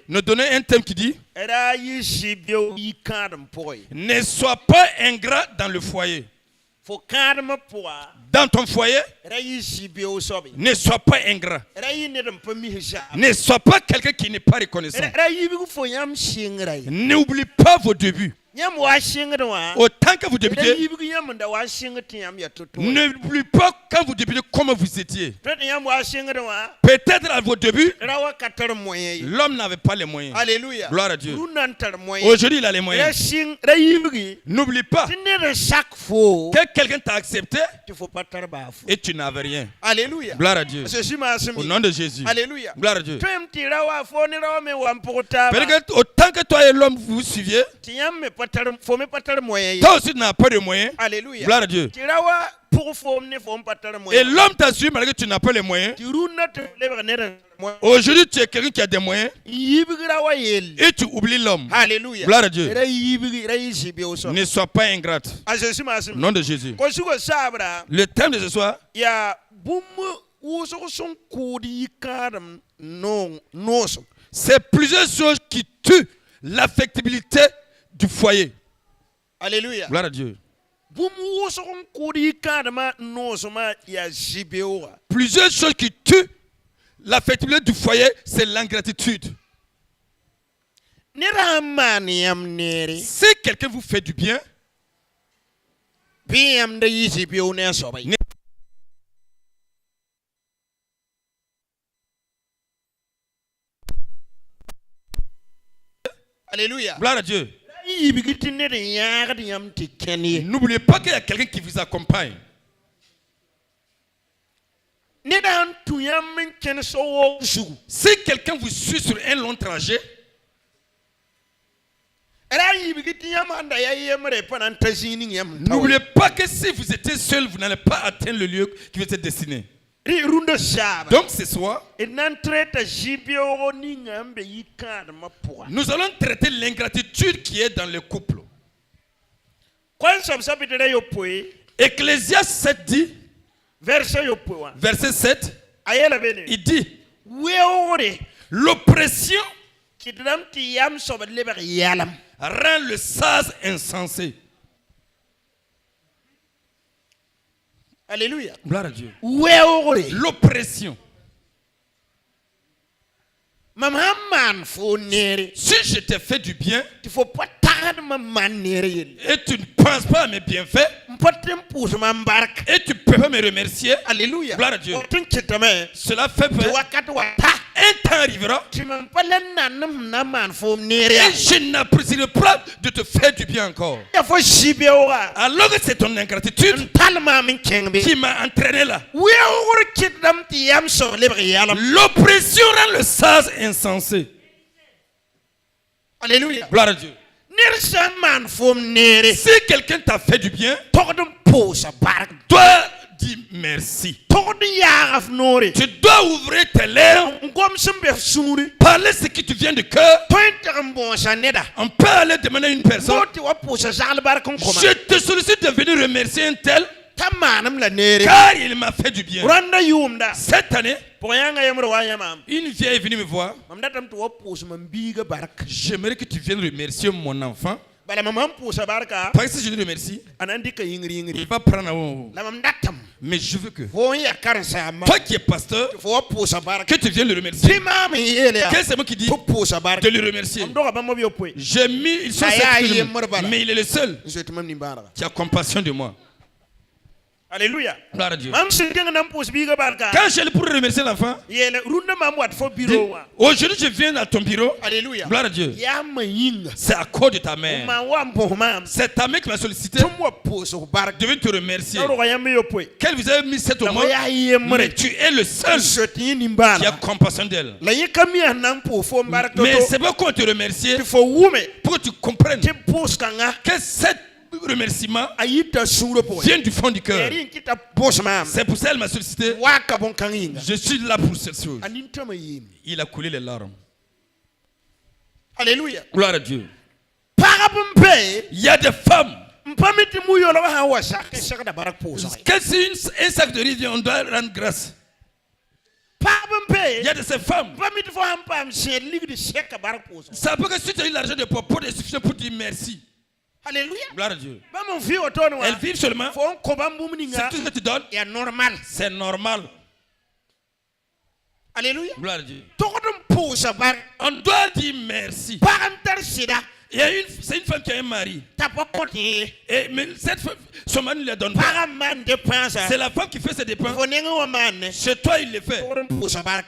nous donner un thème qui dit ne sois pas ingrat dans le foyer. Dans ton foyer, ne sois pas ingrat. Ne sois pas quelqu'un qui n'est pas reconnaissant. N'oublie pas vos débuts. Autant que vous débutez, n'oubliez pas quand vous débutez comment vous étiez. Peut-être à vos débuts, l'homme n'avait pas les moyens. Alléluia. Gloire à Dieu. Aujourd'hui, il a les moyens. N'oublie pas que quelqu'un t'a accepté et tu n'avais rien. Alléluia. Gloire à Dieu. Au nom de Jésus. Alléluia. Gloire à Dieu. Autant que toi et l'homme vous suiviez, toi aussi tu n'as pas de moyens. Alléluia. Gloire à Dieu. Et l'homme t'a suivi malgré que tu n'as pas les moyens. Aujourd'hui, tu es quelqu'un qui a des moyens et tu oublies l'homme. Alléluia. Gloire à Dieu. Ne sois pas ingrate. Au nom de Jésus. Le thème de ce soir, c'est plusieurs choses qui tuent l'affectabilité du foyer. Alléluia. Gloire à Dieu. Plusieurs choses qui tuent l'affectabilité du foyer, c'est l'ingratitude. Si quelqu'un vous fait du bien, Alléluia. Gloire à Dieu. N'oubliez pas qu'il y a quelqu'un qui vous accompagne. Si quelqu'un vous suit sur un long trajet, n'oubliez pas que si vous étiez seul, vous n'allez pas atteindre le lieu qui vous est destiné. Donc ce soir, nous allons traiter l'ingratitude qui est dans le couple. Ecclésiaste 7 dit, verset 7, il dit, l'oppression rend le sage insensé. Alléluia. Gloire à Dieu. L'oppression. Si je t'ai fait du bien et tu ne penses pas à mes bienfaits et tu ne peux pas me remercier, Alléluia. Gloire à Dieu. Cela fait peur. Un temps arrivera et je n'apprécierai pas de te faire du bien encore. Alors que c'est ton ingratitude qui m'a entraîné là. L'oppression rend le sage insensé. Alléluia. Gloire à Dieu. Si quelqu'un t'a fait du bien, toi dis merci. Tu dois ouvrir tes lèvres, parler ce qui te vient du cœur. On peut aller demander à une personne, je te sollicite de venir remercier un tel car il m'a fait du bien. Cette année, une vieille est venue me voir. J'aimerais que tu viennes remercier mon enfant. Parce que si je le remercie, il va prendre un. Mais je veux que toi qui es pasteur, que tu viennes le remercier. Quel c'est moi qui dit de le remercier? J'ai mis, ils sont mais il est le seul qui a compassion de moi. Alléluia. Gloire à Dieu. Quand je le pourrais remercier l'enfant, aujourd'hui je viens à ton bureau. Alléluia. Gloire à Dieu. C'est à cause de ta mère. C'est ta mère qui m'a sollicité de venir te remercier. Qu'elle vous a mis cette au monde, mais tu es le seul qui a compassion d'elle. Mais c'est pourquoi on te remercie pour que tu comprennes que cette remerciement vient du fond du cœur. C'est pour ça qu'elle m'a sollicité. Je suis là pour cette chose. Il a coulé les larmes. Alléluia. Gloire à Dieu. Il y a des femmes que si un sac de riz vient, on doit rendre grâce. Il y a de ces femmes. Ça peut que si tu as eu l'argent de popote est suffisant pour dire merci. Alléluia. Gloire à Dieu. Elles vivent seulement. C'est tout ce que tu donnes. C'est normal. Alléluia. Gloire à Dieu. On doit dire merci. C'est une femme qui a un mari. Et, mais cette femme, son mari ne la donne pas. C'est la femme qui fait ses dépenses. Chez toi, il le fait.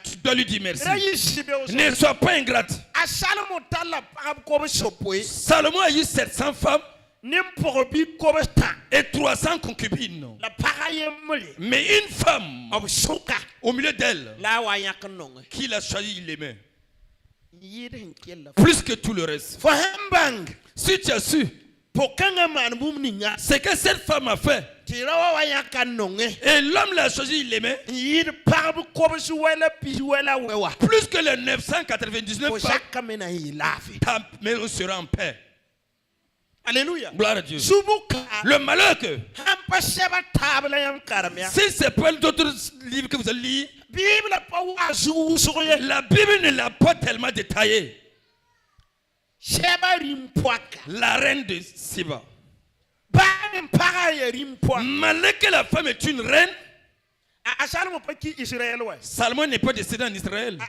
Tu dois lui dire merci. Ne sois pas ingrate. Salomon a eu 700 femmes et 300 concubines. Mais une femme au milieu d'elle qui l'a choisi, il l'aimait. Plus que tout le reste. Si tu as su ce que cette femme a fait et l'homme l'a choisi, il l'aimait plus que les 999 femmes, ta mère sera en paix. Alléluia. Gloire à Dieu. Le malheur que si c'est pas d'autres livres que vous allez lire, la Bible ne l'a pas tellement détaillé. La reine de Siba. Malgré que la femme est une reine, Salomon n'est pas décédé en Israël.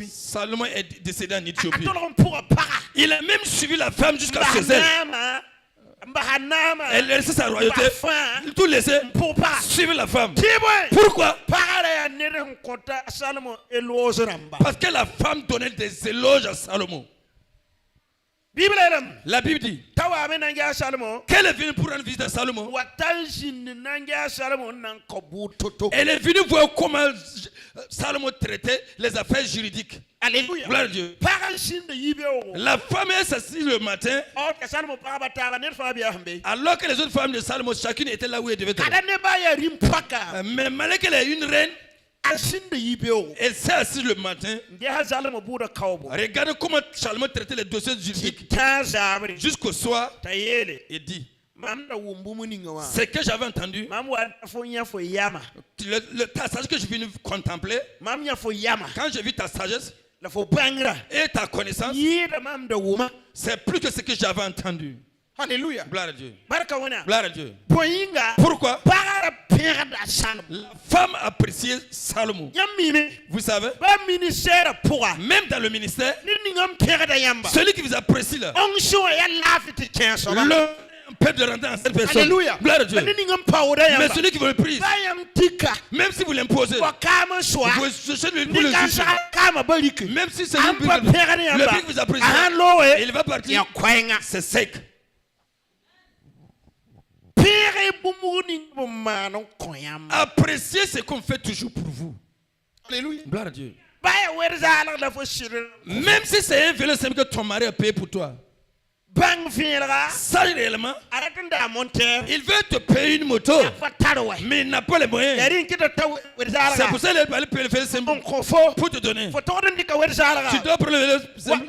Salomon est décédé en Éthiopie. Il a même suivi la femme jusqu'à Césaire. Elle a laissé sa royauté, tout laissé pour suivre la femme. Pourquoi? Parce que la femme donnait des éloges à Salomon. La Bible dit qu'elle est venue pour rendre visite à Salomon. Elle est venue voir comment Salomon traitait les affaires juridiques. Alléluia. Gloire à Dieu. La femme est s'assise le matin, alors que les autres femmes de Salomon, chacune était là où elle devait être. Mais malgré qu'elle est une reine, elle s'est assise le matin. Regardez comment Salomon traitait les dossiers juridiques. Jusqu'au soir, il dit ce que j'avais entendu, ta sagesse que je viens de contempler, quand j'ai vu ta sagesse et ta connaissance, c'est plus que ce que j'avais entendu. Alléluia. Gloire à Dieu. Gloire à Dieu. Pourquoi? La femme appréciait Salomon. Vous savez, même dans le ministère, celui qui vous apprécie là, le peut de rentrer en cette personne. Alléluia. Gloire à Dieu. Mais celui qui vous le prie, même si vous l'imposez, vous cherchez le juger. Même si c'est le prix que vous appréciez, il va partir. C'est sec. Appréciez ce qu'on fait toujours pour vous. Alléluia. Gloire à Dieu. Même si c'est un vélo simple que ton mari a payé pour toi, sache réellement, il veut te payer une moto, mais il n'a pas les moyens. C'est pour ça qu'il va payer le vélo simple pour te donner. Tu dois prendre le vélo simple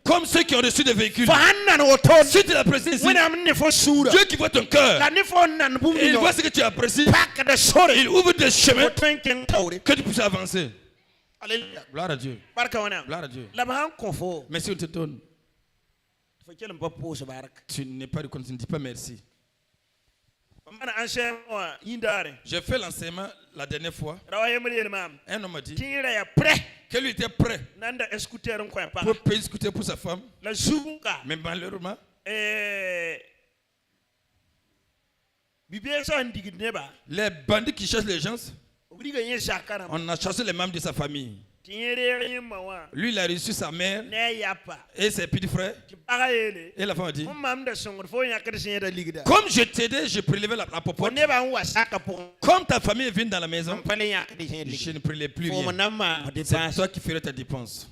comme ceux qui ont reçu des véhicules. Si tu l'apprécies ici, Dieu qui voit ton cœur, il voit ce que tu apprécies, il ouvre des chemins que tu puisses avancer. Alléluia. Gloire à Dieu. Gloire à Dieu. Mais si on te donne, tu n'es pas reconnaissant, tu ne dis pas merci. J'ai fait l'enseignement la dernière fois. Un homme m'a dit qu'elle était prêt pour payer scooter pour sa femme. Mais malheureusement, les bandits qui cherchent les gens, on a chassé les membres de sa famille. Lui, il a reçu sa mère et ses petits frères. Et la femme a dit, comme je t'aidais, je prélevais la popote. Comme ta famille vient dans la maison, je ne prélève plus rien. C'est toi qui ferais ta dépense.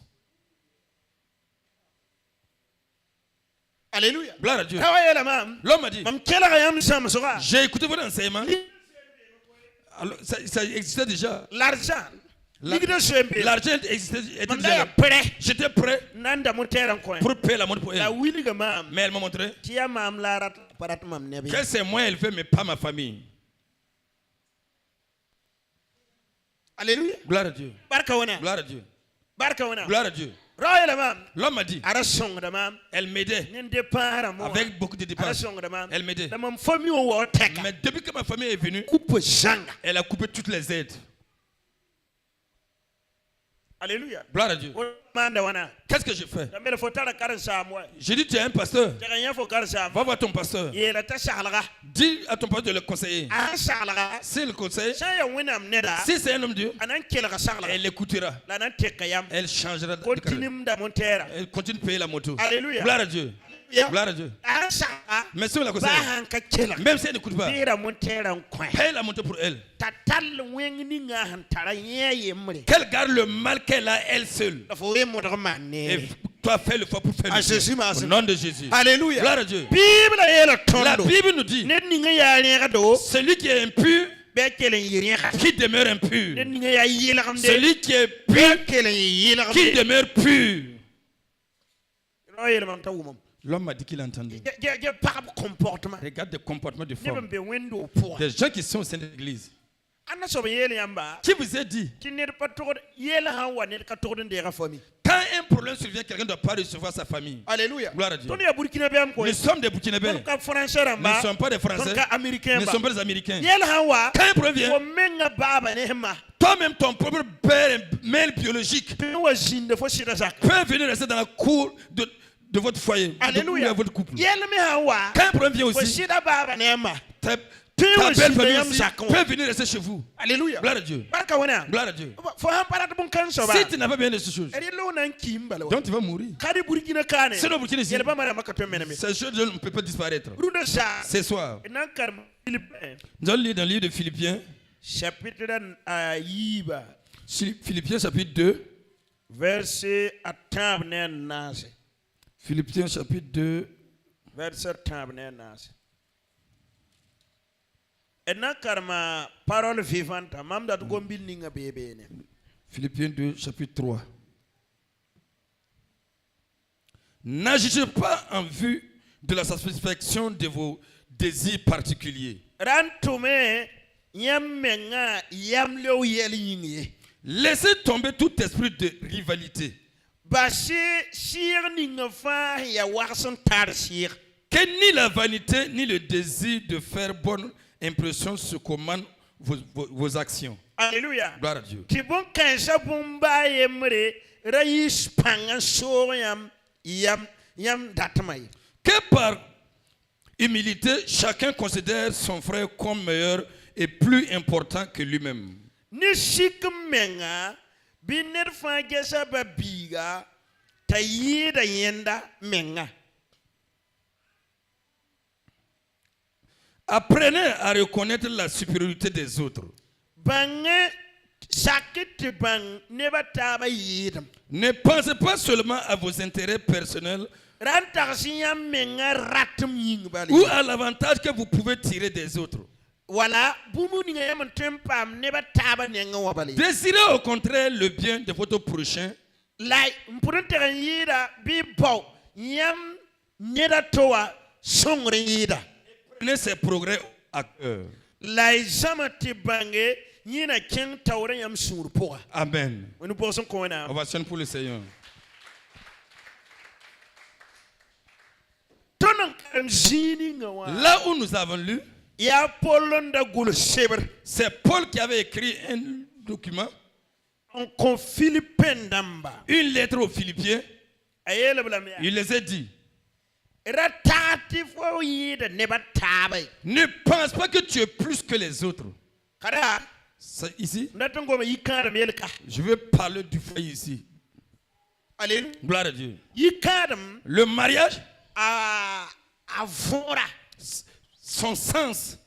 Alléluia. Gloire à Dieu. L'homme a dit, j'ai écouté votre enseignement. Alors, ça existait déjà. L'argent existait déjà. J'étais prêt pour payer la montre pour elle. Mais elle m'a montré que c'est moi elle veut, mais pas ma famille. Alléluia. Gloire à Dieu. Barkawana. Gloire à Dieu. Barkawana. Gloire à Dieu. L'homme a dit, elle m'aidait avec beaucoup de dépenses. Elle m'aidait. Mais depuis que ma famille est venue, elle a coupé toutes les aides. Alléluia. Gloire à Dieu. Qu'est-ce que je fais? J'ai dit, tu es un pasteur. Va voir ton pasteur. Dis à ton pasteur de le conseiller. Si le conseiller, si c'est un homme de Dieu, elle l'écoutera. Elle changera de carrière. Elle continue de payer la moto. Alléluia. Gloire à Dieu. Gloire à Dieu. Mais si on la conseille, même si elle n'écoute pas, paye la moto pour elle. Qu'elle garde le mal qu'elle a elle seule. Et toi, fais le fort pour faire le bien. Au nom de Jésus. Alléluia. Gloire à Dieu. La Bible nous dit, celui qui est impur, qui demeure impur. Celui qui est pur, qui demeure pur. L'homme m'a dit qu'il a entendu. Regarde les comportements de femmes. Des gens qui sont au sein de l'église. Qui vous a dit? Quand un problème survient, quelqu'un ne doit pas recevoir sa famille. Alléluia. Gloire à Dieu. Nous sommes des Burkinabés. Nous ne sommes pas des Français. Nous ne sommes pas des Américains. Quand un problème vient, toi-même, ton propre père, mère biologique, peut venir rester dans la cour de votre foyer, de votre couple. Quand un problème vient aussi, ta belle famille aussi peut venir rester chez vous. Alléluia. Gloire à Dieu. Gloire à Dieu. Si tu n'as pas bien de ces choses, donc tu vas mourir. C'est le Burkina ici. Ces choses ne peuvent pas disparaître. Ce soir, nous allons lire dans le livre de Philippiens. Philippiens chapitre 2. Verset Philippiens chapitre 2. Verset 10. Parole vivante. Philippiens 2, chapitre 3. N'agissez pas en vue de la satisfaction de vos désirs particuliers. Laissez tomber tout esprit de rivalité. Que ni la vanité ni le désir de faire bonne impression se commandent vos actions. Alléluia. Gloire à Dieu. Que par humilité, chacun considère son frère comme meilleur et plus important que lui-même. Apprenez à reconnaître la supériorité des autres. Ne pensez pas seulement à vos intérêts personnels ou à l'avantage que vous pouvez tirer des autres. Désirez au contraire le bien de votre prochain. Prenez ses progrès à cœur. Amen. Ovation pour le Seigneur. Là où nous avons lu, c'est Paul qui avait écrit un document, une lettre aux Philippiens. Il les a dit, ne pense pas que tu es plus que les autres. Ici, je vais parler du foyer ici. Gloire à Dieu. Le mariage, son sens,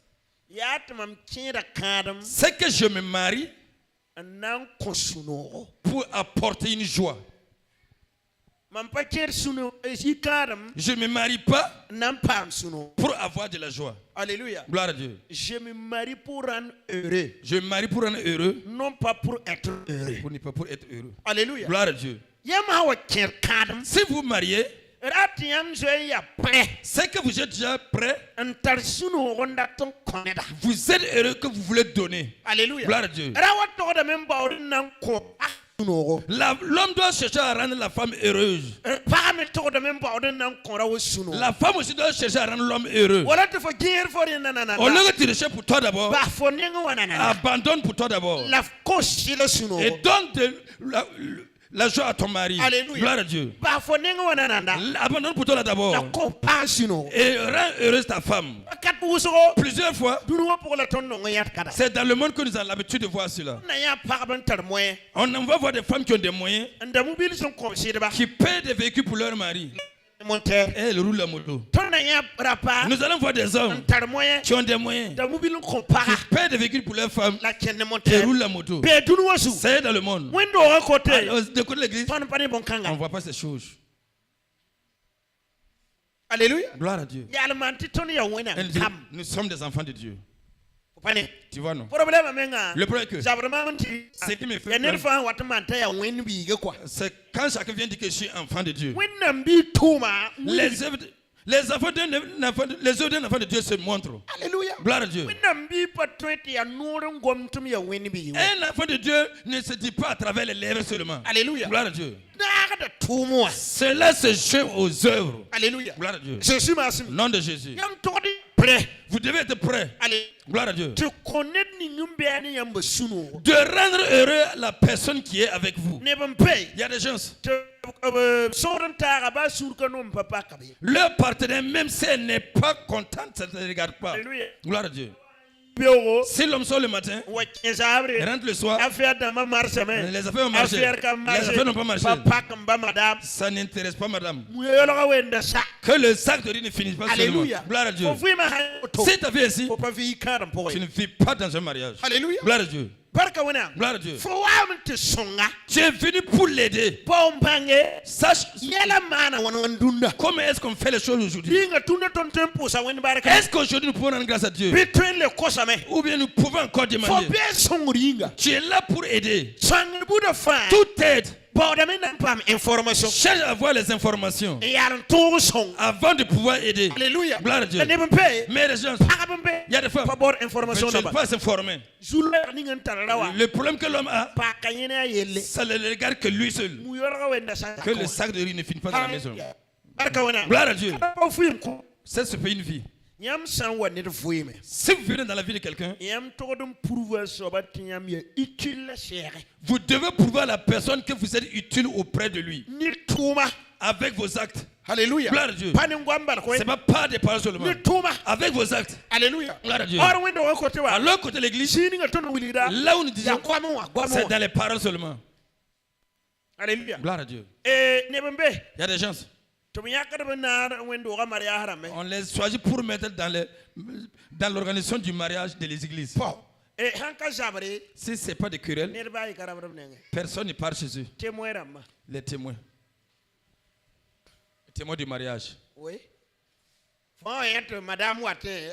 c'est que je me marie pour apporter une joie. Je ne me marie pas pour avoir de la joie. Alléluia. Gloire à Dieu. Je me marie pour rendre heureux. Je me marie pour rendre heureux. Non pas pour être heureux. Pas pour être heureux. Alléluia. Gloire à Dieu. Si vous mariez, C'est que vous êtes déjà prêt. Vous êtes heureux que vous voulez donner. Alléluia. Gloire à Dieu. L'homme doit chercher à rendre la femme heureuse. La femme aussi doit chercher à rendre l'homme heureux. Au lieu que tu recherches pour toi d'abord, abandonne pour toi d'abord. Et donne la joie à ton mari. Alléluia. Gloire à Dieu. Abandonne pour toi d'abord. Et rends heureuse ta femme. Plusieurs fois, c'est dans le monde que nous avons l'habitude de voir cela. On va voir des femmes qui ont des moyens, qui paient des véhicules pour leur mari. Et elles roulent la moto. Nous allons voir des hommes qui ont des moyens, qui paient des véhicules pour leurs femmes et roulent la moto. C'est dans le monde. Alors, de côté de l'église, on ne voit pas ces choses. Alléluia. Gloire à Dieu. Nous sommes des enfants de Dieu. Tu vois, non? Le problème est que ce qui me fait c'est quand chacun vient dire que je suis enfant de Dieu. Les œuvres d'un enfant de Dieu se montrent. Alléluia. Gloire à Dieu. Un enfant de Dieu ne se dit pas à travers les lèvres seulement. Alléluia. Gloire à Dieu. Cela se joue aux œuvres. Alléluia. Gloire à Dieu. Jésus m'a Nom de Jésus. prêt. Vous devez être prêt. Allez. Gloire à Dieu. De rendre heureux la personne qui est avec vous. Il y a des gens. Leur partenaire, même si elle n'est pas contente, ça ne regarde pas. Alléluia. Gloire à Dieu. Si l'homme sort le matin, il rentre le soir, les affaires ont marché. Les affaires n'ont pas marché. Ça n'intéresse pas madame. Que le sac de riz ne finisse pas seulement. Gloire à Dieu. Si tu as vu ici, tu ne vis pas dans un mariage. Alléluia. Gloire à Dieu. Gloire à Dieu. Tu es venu pour l'aider. Sache comment est-ce qu'on fait les choses aujourd'hui. Est-ce qu'aujourd'hui nous pouvons rendre grâce à Dieu? Ou bien nous pouvons encore demander. Tu es là pour aider. Toute aide. Cherche à avoir les informations avant de pouvoir aider. Alléluia. Gloire à Dieu. Mais les gens, il y a des femmes, mais tu n'es pas s'informer. Le problème que l'homme a, ça ne le regarde que lui seul. Que le sac de riz ne finit pas dans la maison. Gloire à Dieu. C'est ce pays une vie. Si vous venez dans la vie de quelqu'un, vous devez prouver à la personne que vous êtes utile auprès de lui. Avec vos actes. Alléluia. Gloire à Dieu. Ce n'est pas des paroles seulement. Avec vos actes. Alléluia. Gloire à Dieu. À l'autre côté de l'église, là où nous disons, c'est dans les paroles seulement. Alléluia. Gloire à Dieu. Il y a des gens. On les choisit pour mettre dans l'organisation du mariage de les églises. Si ce n'est pas de querelle, personne ne part chez eux. Les témoins. Les témoins du mariage. Oui.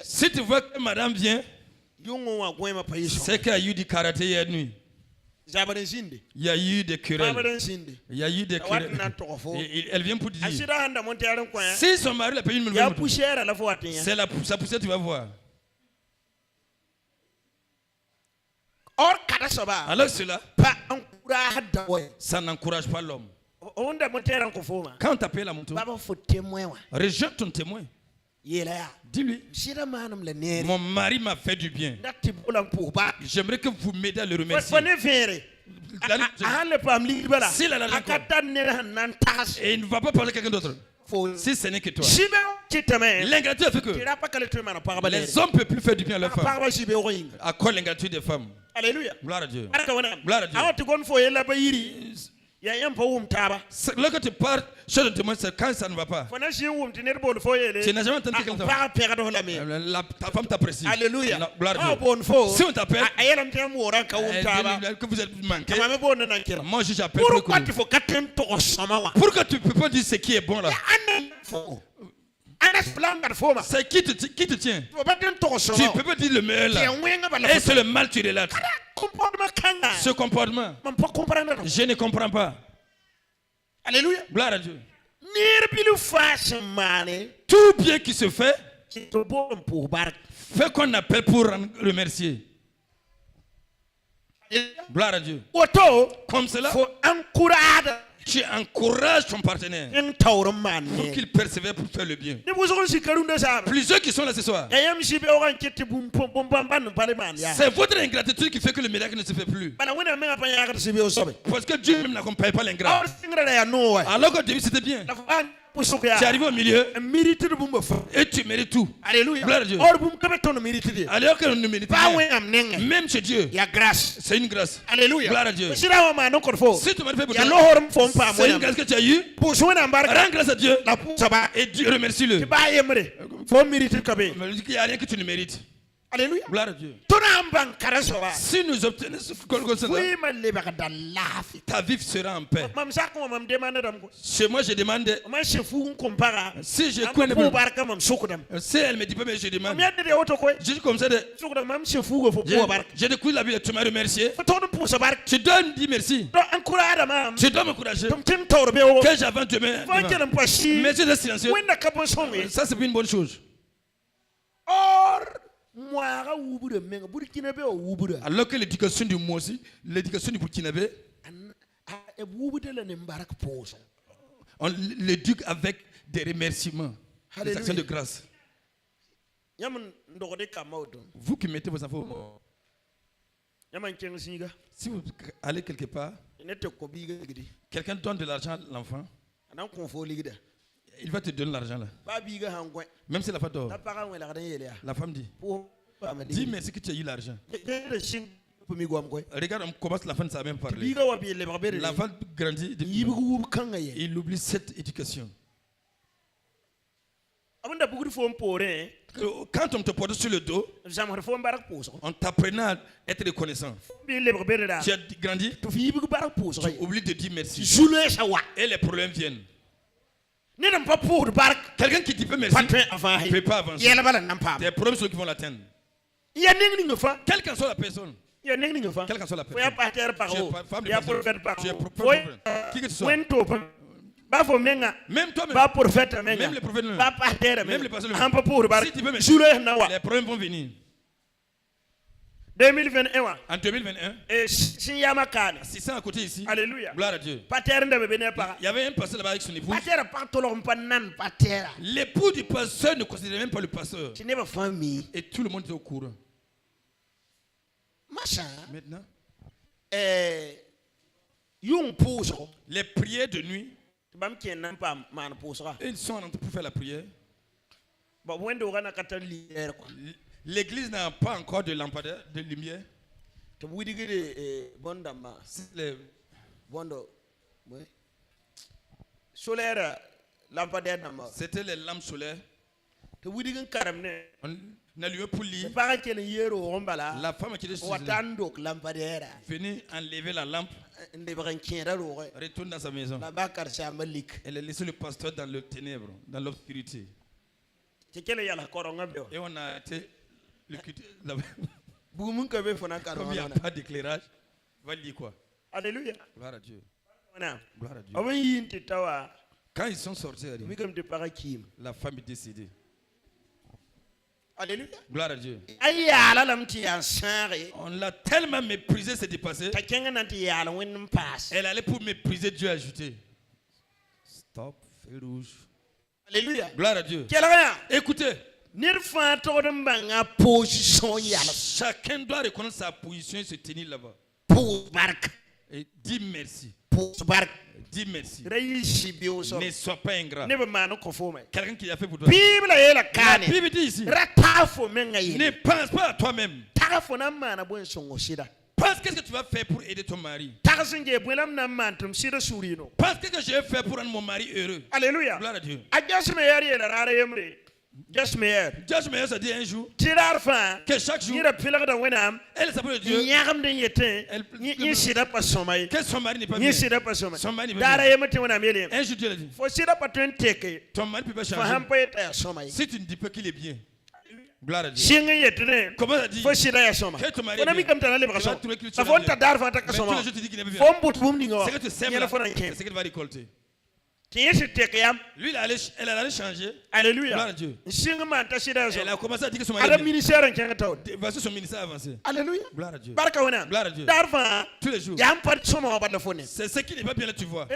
Si tu vois que madame vient, c'est qu'il y a eu du karaté hier nuit. Il y a eu des querelles. Il y a eu des querelles. Elle vient pour dire. Si son mari l'a payé une nouvelle moto, c'est sa poussière, tu vas voir. Alors cela, ça n'encourage pas l'homme. Quand tu appelles la moto, rejette ton témoin. Dis-lui, mon mari m'a fait du bien. J'aimerais que vous m'aidiez à le remercier. S'il a l'argent, et il ne va pas parler à quelqu'un d'autre. Si ce n'est que toi. L'ingratitude fait que les hommes ne peuvent plus faire du bien à leurs femmes. À cause de l'ingratitude des femmes. Alléluia. Gloire à Dieu. Gloire à Dieu. Lorsque tu pars chez le témoin, c'est quand ça ne va pas. Tu n'as jamais entendu quelqu'un. Ta femme t'apprécie. Alléluia. Gloire à Dieu. Si on t'appelle, que vous êtes manqué, moi j'appelle pour que tu ne peux pas dire ce qui est bon là. C'est qui te tient. Tu ne peux pas dire le meilleur là. Et c'est le mal tu relates. Ce comportement, je ne comprends pas. Alléluia. Gloire à Dieu. Tout bien qui se fait, fait qu'on appelle pour remercier. Gloire à Dieu. Comme cela, tu encourages ton partenaire pour qu'il persévère pour faire le bien. Plusieurs qui sont là ce soir, c'est votre ingratitude qui fait que le miracle ne se fait plus. Parce que Dieu même n'accompagne pas l'ingrat. Alors qu'au début c'était bien. Tu arrives au milieu et tu mérites tout. Alléluia. Gloire à Dieu. Alors que nous ne méritons rien. Même chez Dieu, c'est une grâce. Alléluia. Gloire à Dieu. Si tu m'as fait pour toi, c'est une grâce que tu as eue. Rends grâce à Dieu et Dieu remercie-le. Il n'y a rien que tu ne mérites. Alléluia. Gloire à Dieu. Si nous obtenons ce qu'on ta vie sera en paix. Chez moi, je demande. Si je connais pas, si elle me dit pas, mais je demande. Je dis comme ça. J'ai découvert la vie, tu m'as remercié. Tu dois me dire merci. Tu dois m'encourager. Que j'avance demain. Merci d'être silencieux. Ça, c'est une bonne chose. Alors que l'éducation du mot aussi, l'éducation du Burkinabé, on l'éduque avec des remerciements, des actions de grâce. Vous qui mettez vos enfants, si vous allez quelque part, quelqu'un donne de l'argent à l'enfant, il va te donner l'argent là. Même si la femme dort. La femme dit, dis merci que tu as eu l'argent. Regarde, on commence la fin de sa même parler. L'enfant grandit, il oublie cette éducation. Quand on te porte sur le dos, on t'apprenant à être reconnaissant. Tu as grandi, tu oublies de dire merci. Et les problèmes viennent. Quelqu'un qui dit pas merci ne peut pas avancer. Des problèmes sont qui vont l'atteindre. Quelle qu'en soit la personne. Quelle qu'en soit la personne. Qui que tu sois. Même toi, même les prophètes, même les pasteurs, si tu veux merci, les problèmes vont venir. 2021. En 2021, 600 à côté ici. Alléluia. Gloire à Dieu. Il y avait un pasteur là-bas avec son épouse. L'époux du pasteur ne considérait même pas le pasteur. Et tout le monde était au courant. Maintenant, les prières de nuit, ils sont en train de faire la prière. L'église n'a pas encore de lampadaire, de lumière. C'était les lampes solaires. On allumait pour lire. La femme qui était venue enlever la lampe, retourne dans sa maison. Elle a laissé le pasteur dans le ténèbre, dans l'obscurité. Et on a été comme il n'y a pas d'éclairage, va lire quoi? Alléluia. Gloire à Dieu. Gloire à Dieu. Quand ils sont sortis, la femme est décédée. Alléluia. Gloire à Dieu. On l'a tellement méprisé, c'est dépassé. Elle allait pour mépriser, Dieu a ajouté. Stop, feu rouge. Alléluia. Gloire à Dieu. Écoutez. Chacun doit reconnaître sa position et se tenir là-bas. Et dis merci. Dis merci. Ne sois pas ingrat. Quelqu'un qui a fait pour toi. La Bible dit ici. Ne pense pas à toi-même. Pense qu'est-ce que tu vas faire pour aider ton mari. Pense qu'est-ce que je vais faire pour rendre mon mari heureux. Alléluia. Gloire à Dieu. Just Meyer, ça dit un jour que chaque jour elle s'appelle Dieu que son mari n'est pas bien. Son mari n'est pas bien. Un jour Dieu l'a dit, ton mari ne peut pas changer si tu ne dis pas qu'il est bien. Gloire à Dieu. Comment ça dit que ton mari est bien? C'est que tu sèmes là, c'est que tu vas récolter. Lui, elle allait changer. Alléluia. Gloire à Dieu. Elle a commencé à dire que son mari voici son ministère avancé. Alléluia. Gloire à Dieu. Gloire à Dieu. Tous les jours. C'est ce qui n'est pas bien là, tu vois.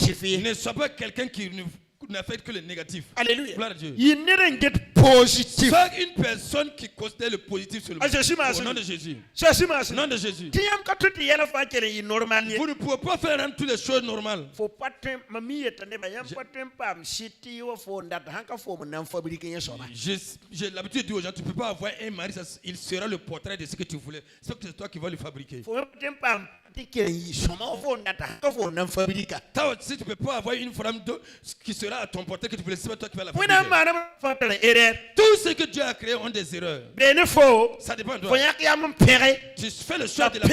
Ne sois pas quelqu'un qui n'affecte que le négatif. Alléluia. Gloire à Dieu. Positif. Sois une personne qui considère le positif sur le monde. Au nom de Jésus. Au nom de Jésus. Vous ne pouvez pas faire rendre toutes les choses normales. J'ai l'habitude de dire aux gens, tu ne peux pas avoir un mari, il sera le portrait de ce que tu voulais. C'est toi qui vas le fabriquer. Toi aussi, tu ne peux pas avoir une femme qui sera à ton portrait que tu voulais. C'est pas toi qui vas la fabriquer. Tout ce que Dieu a créé ont des erreurs. Ça dépend de toi. Tu fais le choix de la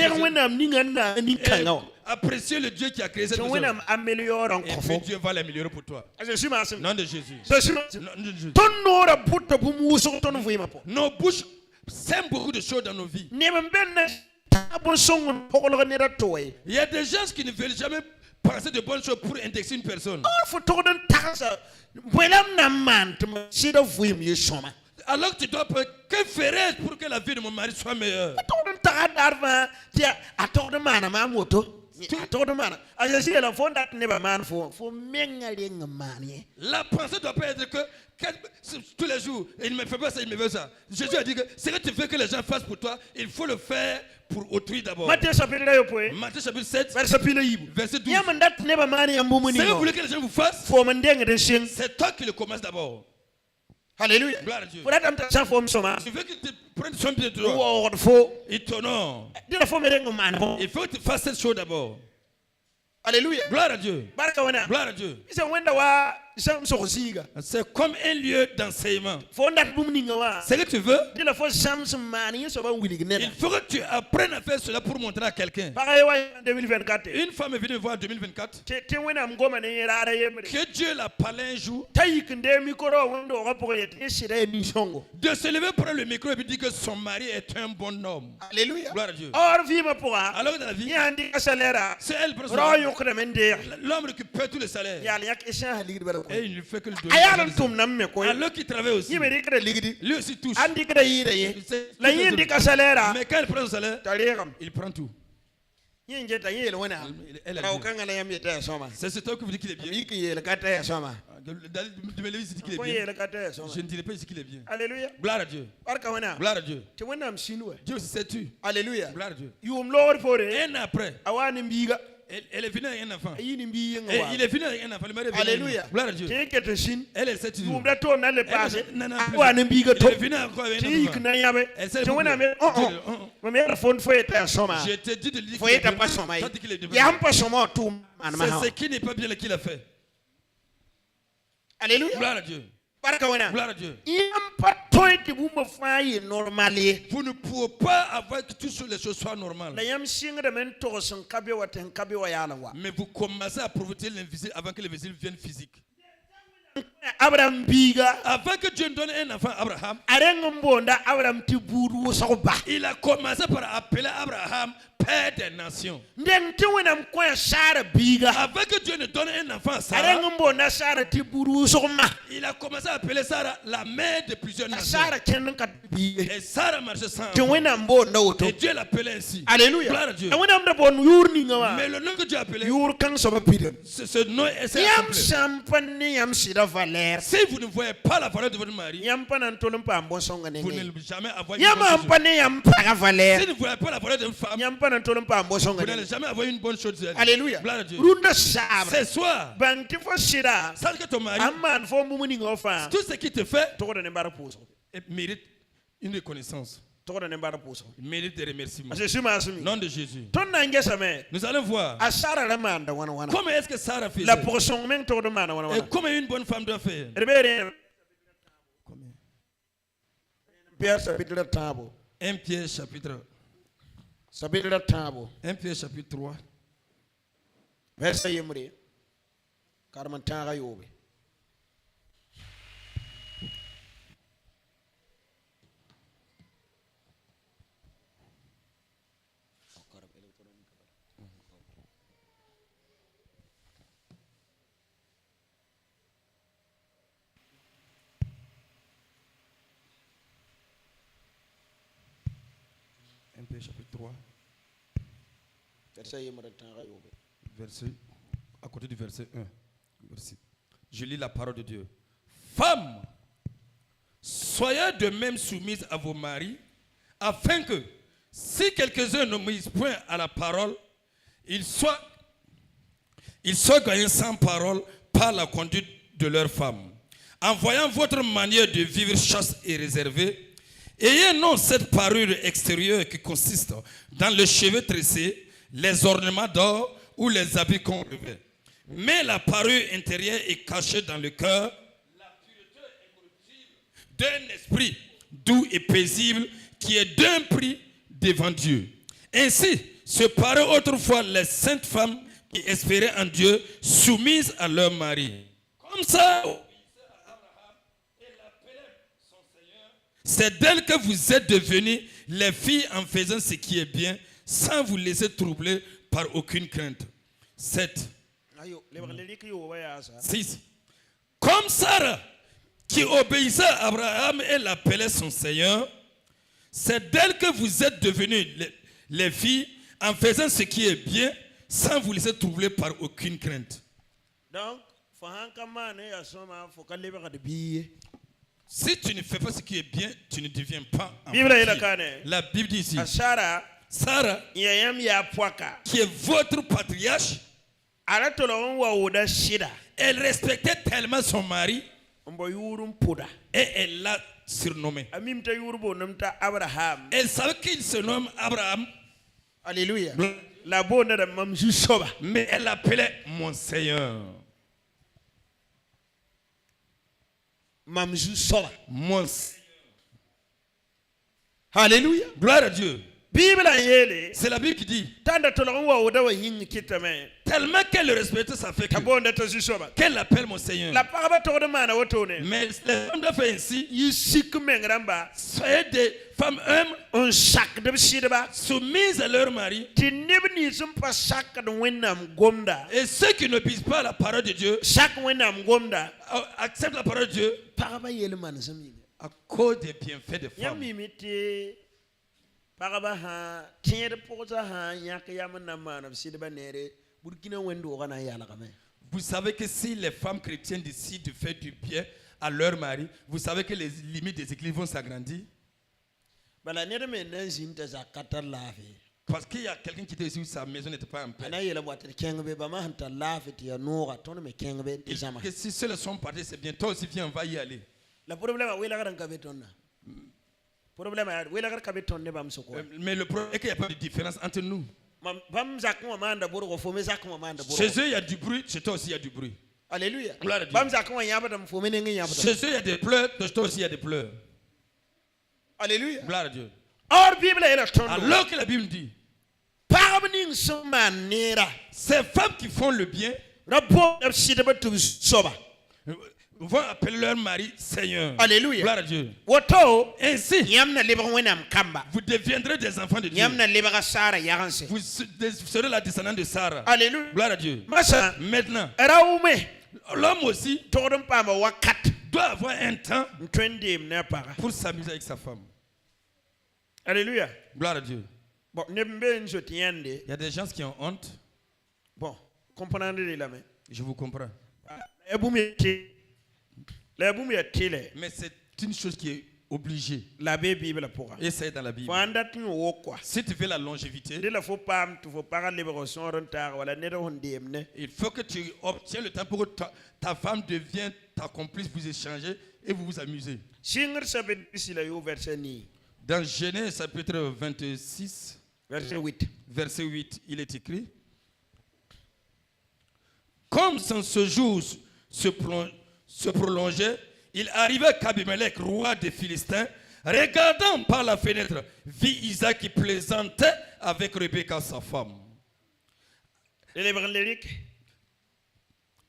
apprécier le Dieu qui a créé cette chose. Et puis Dieu va l'améliorer pour toi. Nom de Jésus. Nos bouches sèment beaucoup de choses dans nos vies. Il y a des gens qui ne veulent jamais penser de bonnes choses pour indexer une personne. Alors que tu dois penser, que ferais-je pour que la vie de mon mari soit meilleure? La pensée doit pas être que tous les jours, il ne me fait pas ça, il me veut ça. Jésus a dit que ce que tu veux que les gens fassent pour toi, il faut le faire pour autrui d'abord. Matthieu chapitre 7, verset 12. Ce que vous voulez que les gens vous fassent, c'est toi qui le commences d'abord. Alléluia. Gloire à Dieu. Tu veux qu'il te prenne soin de toi. Il t'honore. Il faut que tu fasses cette chose d'abord. Alléluia. Gloire à Dieu. Gloire à Dieu. C'est comme un lieu d'enseignement. Ce que tu veux, il faut que tu apprennes à faire cela pour montrer à quelqu'un. Une femme est venue me voir en 2024 que Dieu l'a parlé un jour de se lever pour le micro et puis dire que son mari est un bon homme. Alléluia. Gloire à Dieu. Alors que dans la vie, c'est elle l'homme récupère tout le salaire et il ne fait que le donner. Alors qu'il travaille aussi, lui aussi touche. Mais quand il prend son salaire, il prend tout. C'est toi qui vous dites qu'il est bien. Je ne dirais pas ici qu'il est bien. Alléluia. Gloire à Dieu. Gloire à Dieu. Dieu aussi sais-tu. Alléluia. Gloire à Dieu. Un après, elle est venue avec un enfant. Il est venu avec un enfant. Le mari est venu. Alléluia. Gloire à Dieu. Elle est cette jour. Il est venu encore avec un enfant. Elle s'est je te dis de lui qu'il est c'est ce qui n'est pas bien qu'il a fait. Alléluia. Gloire à Dieu. Gloire à Dieu. Vous ne pouvez pas avoir que toutes les choses soient normales. Mais vous commencez à profiter de l'invisible avant que l'invisible vienne physique. Avant que Dieu donne un enfant à Abraham, il a commencé par appeler Abraham père des nations. Avant que Dieu ne donne un enfant à Sarah, il a commencé à appeler Sarah la mère de plusieurs nations. Et Sarah marchait sans enfant. Et Dieu l'appelait ainsi. Alléluia. Gloire à Dieu. Mais le nom que Dieu a appelé, ce nom est simple. Si vous ne voyez pas la valeur de votre mari, vous n'allez jamais avoir une bonne chose. Si vous ne voyez pas la valeur d'une femme, vous n'allez jamais avoir une bonne chose. Alléluia. Gloire à Dieu. Ce soir, sache que ton mari, tout ce qu'il te fait, mérite une reconnaissance. Il mérite des remerciements. Nom de Jésus. Nous allons voir comment est-ce que Sarah faisait et comment une bonne femme doit faire. 1 Pierre chapitre 3 verset yemre karman tanga yobe Proverbe chapitre 3. Verset, à côté du verset 1. Je lis la parole de Dieu. Femmes, soyez de même soumises à vos maris, afin que, si quelques-uns n'obéissent point à la parole, ils soient gagnés sans parole par la conduite de leurs femmes. En voyant votre manière de vivre chaste et réservée, ayez non cette parure extérieure qui consiste dans les cheveux tressés, les ornements d'or ou les habits qu'on revêt. Mais la parure intérieure est cachée dans le cœur, la pureté incorruptible d'un esprit doux et paisible qui est d'un prix devant Dieu. Ainsi se paraient autrefois les saintes femmes qui espéraient en Dieu, soumises à leur mari. Comme ça, c'est d'elle que vous êtes devenus les filles en faisant ce qui est bien, sans vous laisser troubler par aucune crainte. 7. 6. Comme Sarah, qui obéissait à Abraham et l'appelait son Seigneur, c'est d'elle que vous êtes devenus les filles en faisant ce qui est bien, sans vous laisser troubler par aucune crainte. Donc, si tu ne fais pas ce qui est bien, tu ne deviens pas un patriarche. La Bible dit ici, Sarah, qui est votre patriarche, elle respectait tellement son mari et elle l'a surnommé. Elle savait qu'il se nomme Abraham. Alléluia. Mais elle l'appelait mon Seigneur. Mon Seigneur. Alléluia. Gloire à Dieu. C'est la Bible qui dit tellement qu'elle respecte sa femme qu'elle l'appelle mon Seigneur. Mais les femmes doivent faire ainsi. Soyez des femmes humbles, soumises à leur mari. Et ceux qui n'obéissent pas à la parole de Dieu acceptent la parole de Dieu à cause des bienfaits des femmes. Vous savez que si les femmes chrétiennes décident de faire du bien à leur mari, vous savez que les limites des églises vont s'agrandir. Parce qu'il y a quelqu'un qui était ici où sa maison n'était pas en paix. Que si ceux-là sont partis, c'est bien. Toi aussi, viens, on va y aller. Mais le problème est qu'il n'y a pas de différence entre nous. Chez eux, il y a du bruit. Chez toi aussi, il y a du bruit. Alléluia. Chez eux, il y a des pleurs. Chez toi aussi, il y a des pleurs. Alléluia. Gloire à Dieu. Alors que la Bible dit, ces femmes qui font le bien vont appeler leur mari Seigneur. Alléluia. Gloire à Dieu. Ainsi, vous deviendrez des enfants de Dieu. Vous serez la descendante de Sarah. Alléluia. Gloire à Dieu. Maintenant, l'homme aussi doit avoir un temps pour s'amuser avec sa femme. Alléluia. Gloire à Dieu. Il y a des gens qui ont honte. Bon, comprenez la main. Je vous comprends. Mais c'est une chose qui est obligée. Et c'est dans la Bible. Si tu veux la longévité, il faut que tu obtiennes le temps pour que ta femme devienne ta complice, vous échangez et vous vous amusez. Dans Genèse chapitre 26, verset 8, il est écrit: comme son séjour se prolongeait, il arriva qu'Abimelech, roi des Philistins, regardant par la fenêtre, vit Isaac qui plaisantait avec Rebecca, sa femme.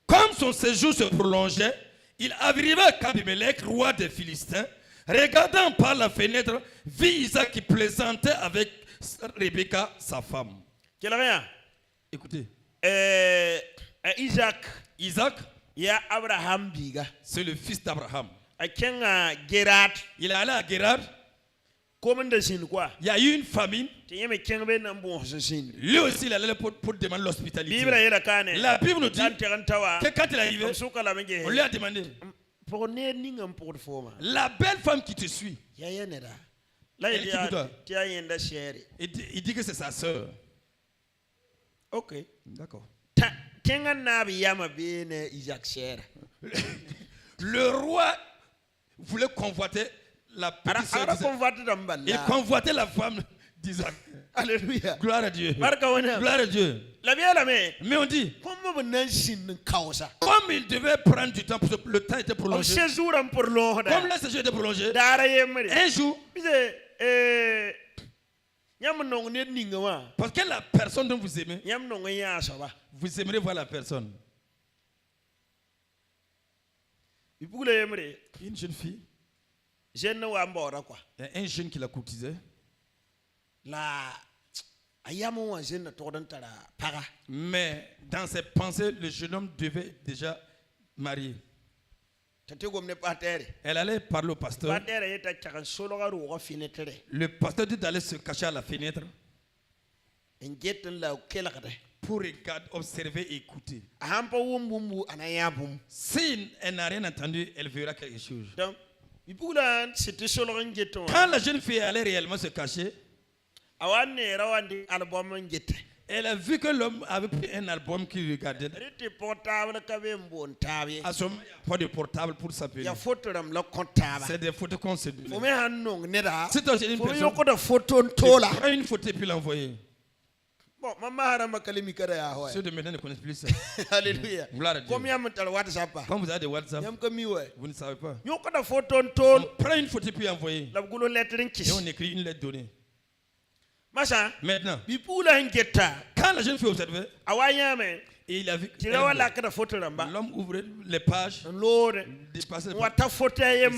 Comme son séjour se prolongeait, il arriva qu'Abimelech, roi des Philistins, regardant par la fenêtre, vit Isaac qui plaisantait avec Rebecca, sa femme. Écoutez. Isaac, c'est le fils d'Abraham. Il est allé à Guérard. Il y a eu une famine. Lui aussi, il allait pour demander l'hospitalité. La Bible nous dit que quand il est arrivé, on lui a demandé, la belle femme qui te suit, il dit que c'est sa sœur. Ok. D'accord. Le roi voulait convoiter la petite sœur d'Isaac. Il convoitait la femme d'Isaac. Alléluia. Gloire à Dieu. Gloire à Dieu. Mais on dit, comme il devait prendre du temps, parce que le temps était prolongé. Comme le séjour était prolongé, un jour, parce que la personne dont vous aimez, vous aimerez voir la personne. Une jeune fille, un jeune qui l'a courtisé. Mais dans ses pensées, le jeune homme devait déjà marier. Elle allait parler au pasteur. Le pasteur dit d'aller se cacher à la fenêtre pour regarder, observer et écouter. Si elle n'a rien entendu, elle verra quelque chose. Quand la jeune fille allait réellement se cacher, elle a vu que l'homme avait pris un album qu'il regardait. À ce moment, il n'y a pas de portable pour s'appeler. C'est des photos qu'on se dit. Si tu as une personne, prends une photo et puis l'envoyer. Bon, Ceux de maintenant ne connaissent plus ça. Alléluia. Quand vous avez des WhatsApp, vous ne savez pas. On prend une photo et puis envoyer. Et on écrit une lettre donnée. Maintenant, quand la jeune fille observait, et il a vu que l'homme ouvrait les pages, il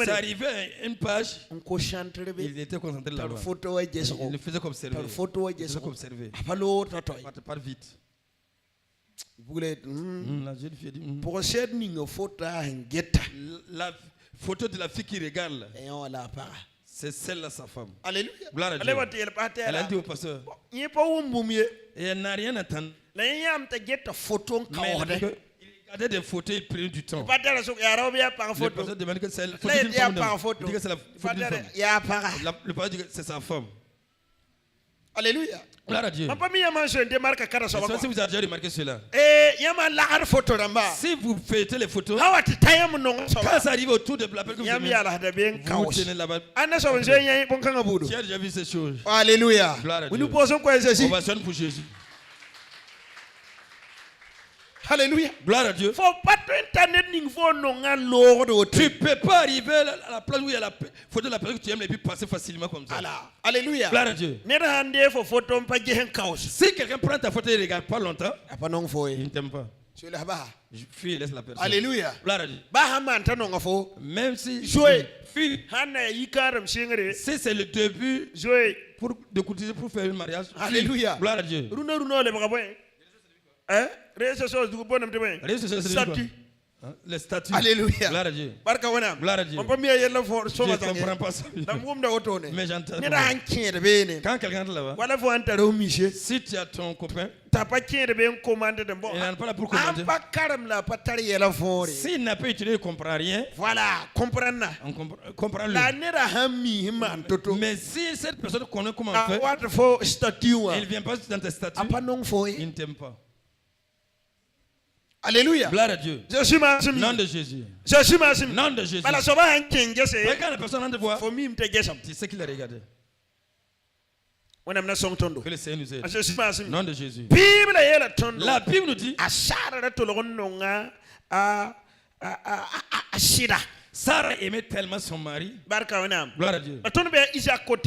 s'arrivait à une page, il était concentré là-bas. Il le faisait qu'observer. Pas vite. La jeune fille dit, la photo de la fille qui regarde là, c'est celle-là sa femme. Alléluia. Gloire à Dieu. Elle a dit au pasteur, et elle n'a rien entendu. Mais il regardait des photos, il prenait du temps. Le pasteur demande que c'est la photo d'une femme. Il dit que c'est la photo d'une femme. Le pasteur dit que c'est sa femme. Alléluia. Gloire à Dieu. Si vous avez déjà remarqué cela. Si vous faites les photos, quand ça arrive autour de la personne que vous aimez, vous tenez là-bas. Tu as déjà vu ces choses. Alléluia. Gloire à Dieu. On va sonner pour Jésus. Alléluia. Gloire à Dieu. Tu ne peux pas arriver à la place où il y a la photo de la personne que tu aimes et puis passer facilement comme ça. Alléluia. Gloire à Dieu. Si quelqu'un prend ta photo et ne regarde pas longtemps, il ne t'aime pas. Fuis et laisse la personne. Alléluia. Gloire à Dieu. Même si fuis, si c'est le début de courtiser pour faire un mariage, alléluia. Gloire à Dieu. Les statuts. Alléluia. Gloire à Dieu. Gloire à Dieu. Je ne comprends pas ça. Mais j'entends. Quand quelqu'un est là-bas, si tu as ton copain, il n'en a pas là pour commander. S'il n'a pas utilisé, il ne comprend rien. Voilà, comprends-le. Mais si cette personne connaît comment faire, il ne vient pas dans tes statuts, il ne t'aime pas. Alléluia. Gloire à Dieu. Nom de Jésus. Nom de Jésus. Quand la personne entre voir, tu sais qu'il a regardé. Que le Seigneur nous aide. Nom de Jésus. La Bible nous dit, Sarah aimait tellement son mari. Gloire à Dieu.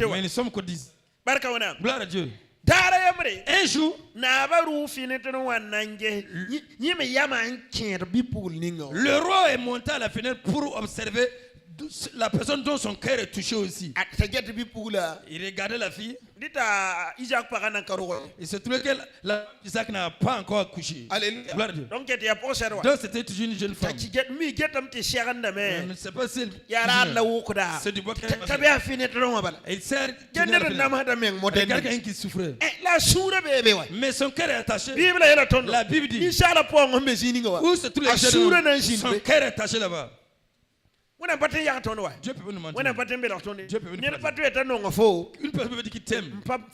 Mais nous sommes que 10. Gloire à Dieu. Un jour, le roi est monté à la fenêtre pour observer la personne dont son cœur est touché aussi. Il regardait la fille. Il se trouvait que Isaac n'a pas encore accouché. Alléluia. Donc c'était toujours une jeune femme. Je ne sais pas si c'est du bois qu'elle a fait. Il sert quelqu'un qui souffrait. Mais son cœur est attaché. La Bible dit où se trouve le son cœur est attaché là-bas. Dieu peut nous mentir. Dieu peut nous mentir. Une personne peut dire qu'il t'aime et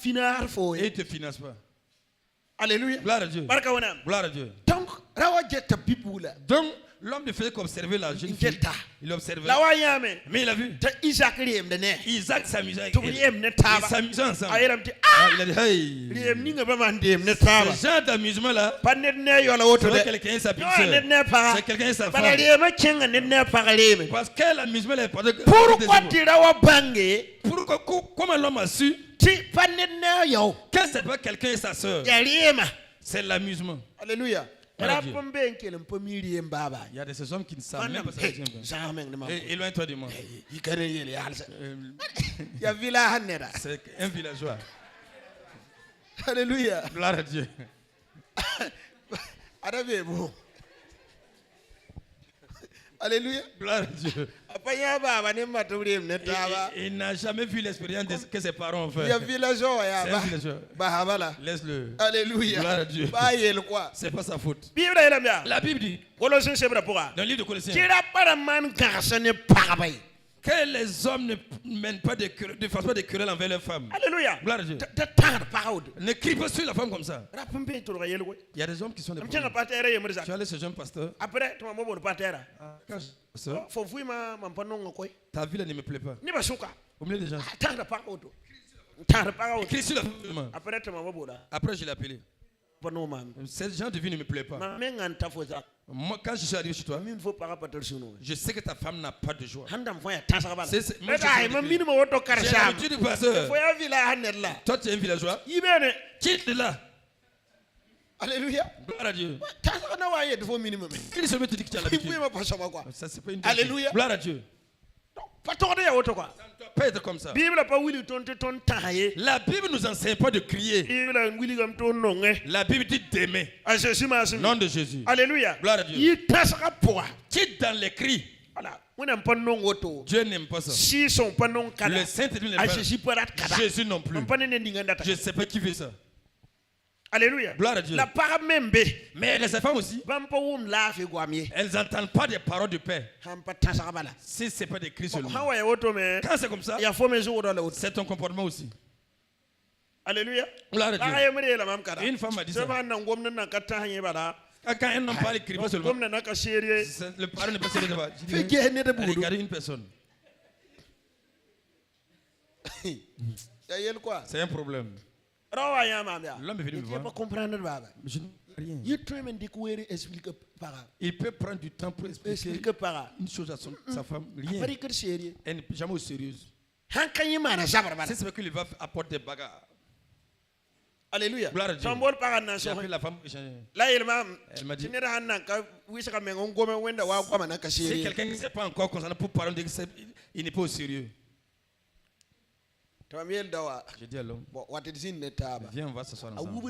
il ne te finance pas. Alléluia. Gloire à Dieu. Gloire à Dieu. Donc, l'homme ne faisait qu'observer la jeune fille. Il observait. Mais il a vu. Isaac s'amusait avec elle. Ils s'amusaient ensemble. Il a dit, hey. Ce genre d'amusement-là, c'est quelqu'un et sa petite soeur. C'est quelqu'un et sa femme. Parce que l'amusement est pas de... Comment l'homme a su que c'est pas quelqu'un et sa soeur? C'est l'amusement. Alléluia. Il y a de ces hommes qui ne savent même pas ça. Éloigne-toi de moi. C'est un villageois. Alléluia. Gloire à Dieu. Alléluia. Gloire à Dieu. Il n'a jamais vu l'expérience que ses parents ont fait. C'est un villageois. Laisse-le. Alléluia. Gloire à Dieu. C'est pas sa faute. La Bible dit dans le livre de Colossiens que les hommes ne mènent pas ne fassent pas de querelles envers leurs femmes. Alléluia. Gloire à Dieu. Ne crie pas sur la femme comme ça. Il y a des hommes qui sont des problèmes. Tu as laissé ce jeune pasteur. Ta vie là ne me plaît pas. Au milieu des gens. Crie sur la femme. Après je l'ai appelé. Ces gens de vie ne me plaît pas. Moi, quand je suis arrivé chez toi, je sais que ta femme n'a pas de joie. J'ai l'habitude de pasteur. Toi, tu es un villageois. Quitte là. Alléluia. Gloire à Dieu. Il se met te dit que tu as l'habitude. Ça, c'est pas une Alléluia. Gloire à Dieu. Pas ça ne doit pas être comme ça. La Bible nous enseigne pas de crier. La Bible dit d'aimer. Nom de Jésus. Alléluia. Gloire à Dieu. Qui dans les cris. Dieu n'aime pas ça. Le Saint-Esprit n'aime pas. Jésus non plus. Je ne sais pas qui fait ça. Alléluia. Gloire à Dieu. Mais les femmes aussi, elles n'entendent pas des paroles du Père. Si ce n'est pas des cris seulement. Quand c'est comme ça, c'est ton comportement aussi. Alléluia. Gloire à Dieu. Une femme m'a dit ça. Quand un homme parle, il ne crie pas seulement. Le parole n'est pas sérieux. Regardez une personne. C'est un problème. L'homme est venu me voir. Je ne comprends rien. Il peut prendre du temps pour expliquer une chose à sa femme. Rien. Elle n'est jamais sérieuse. C'est ce qu'il va apporter des bagarres. Alléluia. Gloire à Dieu. J'ai appelé la femme. Elle m'a dit si quelqu'un ne sait pas encore concernant pour parler, il n'est pas au sérieux. J'ai dit à l'homme, viens, on va s'asseoir ensemble.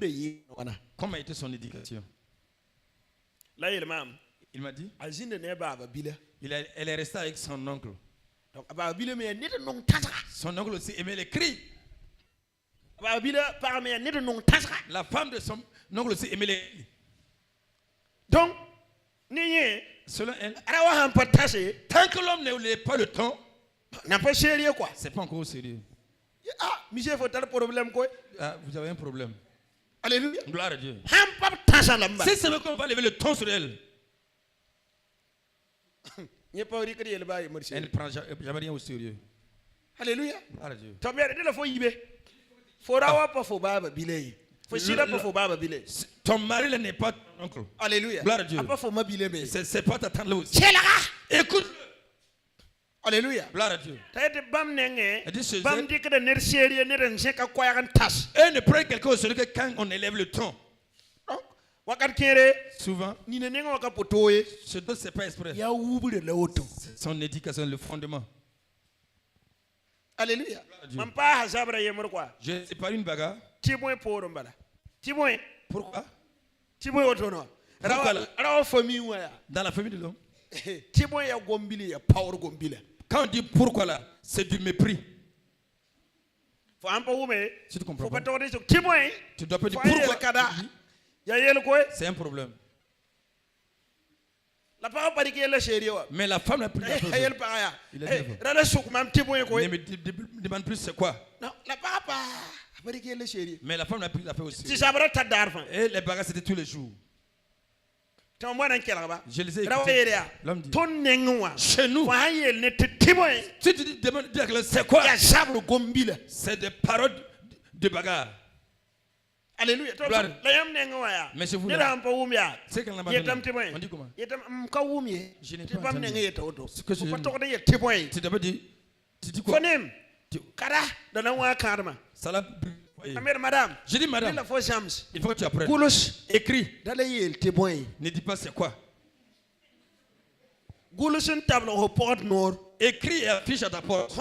Comment a été son éducation? Il m'a dit, elle est restée avec son oncle. Son oncle aussi aimait les cris. La femme de son oncle aussi aimait les cris. Donc, selon elle, tant que l'homme n'a pas le temps, c'est pas encore au sérieux. Vous avez un problème. Alléluia. Gloire à Dieu. Si c'est vrai qu'on va lever le ton sur elle, elle ne prend jamais rien au sérieux. Alléluia. Gloire à Dieu. Ton mari n'est pas ton oncle. Alléluia. Gloire à Dieu. C'est pas ta tante là aussi. Écoute. Alléluia. Gloire à Dieu. Elle ne ne prend quelqu'un au sérieux que quand on élève le ton. Souvent, ce dont c'est pas exprès. Son éducation, le fondement. Alléluia. Je sais pas une bagarre. Pourquoi? Dans la famille de l'homme. Quand on dit pourquoi là, c'est du mépris. Si tu comprends pas, tu dois pas dire pourquoi. C'est un problème. Mais la femme n'a plus la chose. Il a dit, ne me demande plus c'est quoi. Mais la femme n'a plus la paix aussi. Et les bagarres c'était tous les jours. Je les ai écoutés. L'homme dit, chez nous, si tu demandes c'est quoi, c'est des paroles de bagarre. Alléluia. Mais c'est vous là. C'est qu'elle n'a pas donné. On dit comment? Je n'ai pas entendu. Ce que je tu devais dire, tu dis quoi? Madame. Je dis madame, il faut que tu apprennes. Écris. Ne dis pas c'est quoi. Écris et affiche à ta porte. Tu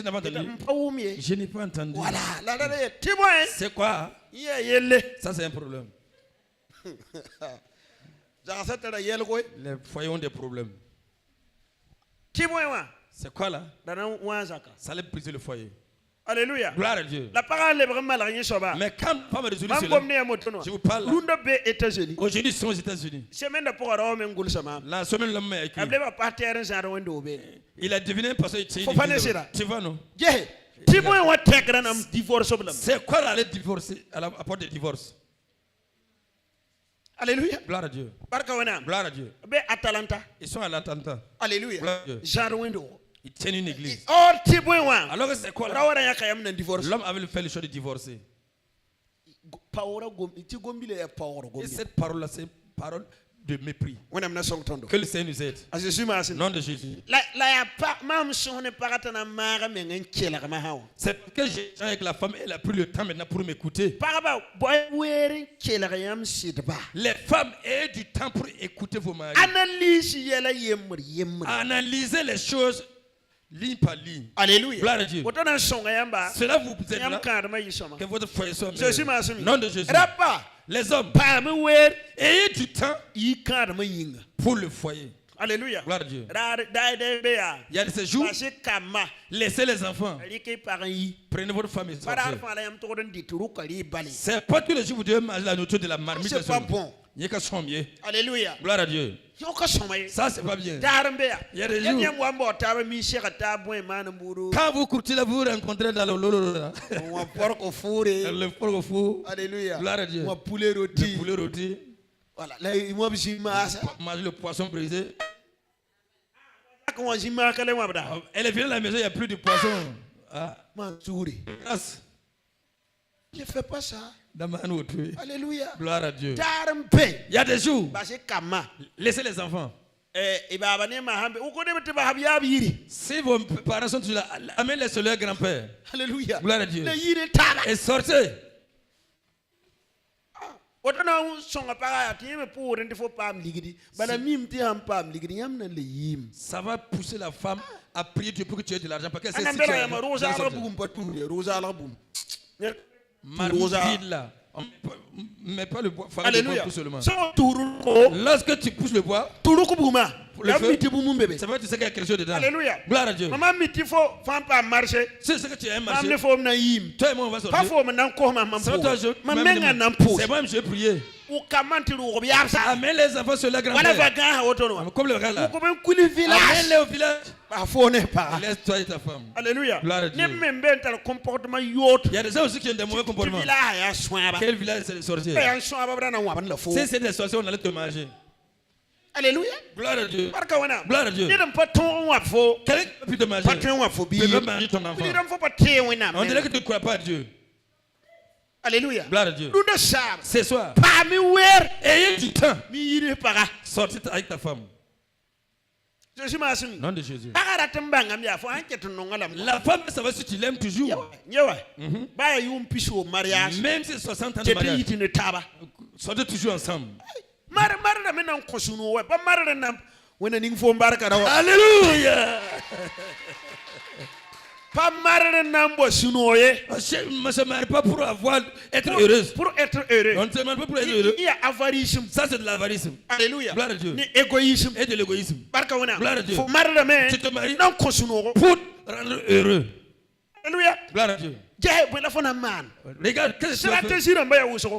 n'as pas entendu. Je n'ai pas entendu. C'est quoi? Ça c'est un problème. Les foyers ont des problèmes. C'est quoi là? Ça allait briser le foyer. Alléluia. Gloire à Dieu. La parole est vraiment la rien soba. Mais quand femme a résolu cela, je vous parle là. Aujourd'hui, ils sont aux États-Unis. La semaine, l'homme a écrit. Il a deviné parce que tu vas non? C'est quoi aller divorcer à la porte de divorce? Alléluia. Gloire à Dieu. Gloire à Dieu. Ils sont à l'Atlanta. Alléluia. Ils tiennent une église. Alors que c'est quoi là? L'homme avait fait le choix de divorcer. Et cette parole-là, c'est une parole de mépris. Que le Seigneur nous aide. Nom de Jésus. C'est que j'ai avec la femme, elle a pris le temps maintenant pour m'écouter. Les femmes aient du temps pour écouter vos maris. Analysez les choses ligne par ligne. Alléluia. Gloire à Dieu. Cela vous êtes là. Que votre foyer soit meilleur. Nom de Jésus. Les hommes, ayez du temps pour le foyer. Alléluia. Gloire à Dieu. Il y a de ces jours, laissez les enfants. Prenez votre femme et sortez. C'est pas tous les jours que vous devez manger la nourriture de la marmite. C'est pas bon. Alléluia. Gloire à Dieu. Ça, c'est pas bien. Il y a des jours. Quand vous courtez là, vous vous rencontrez dans le porc au four. Alléluia. Gloire à Dieu. Le poulet rôti. Voilà. Manger le poisson brisé. Elle est venue à la maison, il n'y a plus de poisson. Ne fais pas ça. Alléluia. Gloire à Dieu. Il y a des jours. Laissez les enfants. Si vos parents sont toujours là, amenez-les leur grand-père. Alléluia. Gloire à Dieu. Et sortez. Ça va pousser la femme à prier Dieu pour que tu aies de l'argent. Parce qu'elle sait si tu as là. On ne met pas le bois. Alléluia. Seulement. Lorsque tu pousses le bois, le feu, ça veut dire qu'il y a quelque chose dedans. Alléluia. Gloire à Dieu. C'est ce que tu as marché. Toi et moi, on va sortir. C'est moi, je vais prier. Amène les enfants sur la grand-mère. Comme le gars là. Amène-les au village. Laisse-toi et ta femme. Alléluia. Gloire à Dieu. Il y a des gens aussi qui ont des mauvais comportements. Quel village c'est de sortir? Si c'est des sorciers, on allait te manger. Alléluia. Gloire à Dieu. Gloire à Dieu. Quelqu'un peut te manger. Tu peux manger ton enfant. On dirait que tu ne crois pas à Dieu. Alléluia. Gloire à Dieu. Ce soir, ayez du temps. Sortez avec ta femme. Nom de Jésus. La femme, ça va si tu l'aimes toujours. Même si c'est 60 ans de mariage. Soyez toujours ensemble. Alléluia. Pas je ne se marie pas pour être heureuse. Pour être heureux. On ne se marie pas pour être heureux. Il y a avarisme. Ça, c'est de l'avarisme. Alléluia. Gloire à Dieu. Égoïsme. Et de l'égoïsme. Gloire à Dieu. Tu te maries pour rendre heureux. Alléluia. Gloire à Dieu. Regarde, qu'est-ce que tu fais?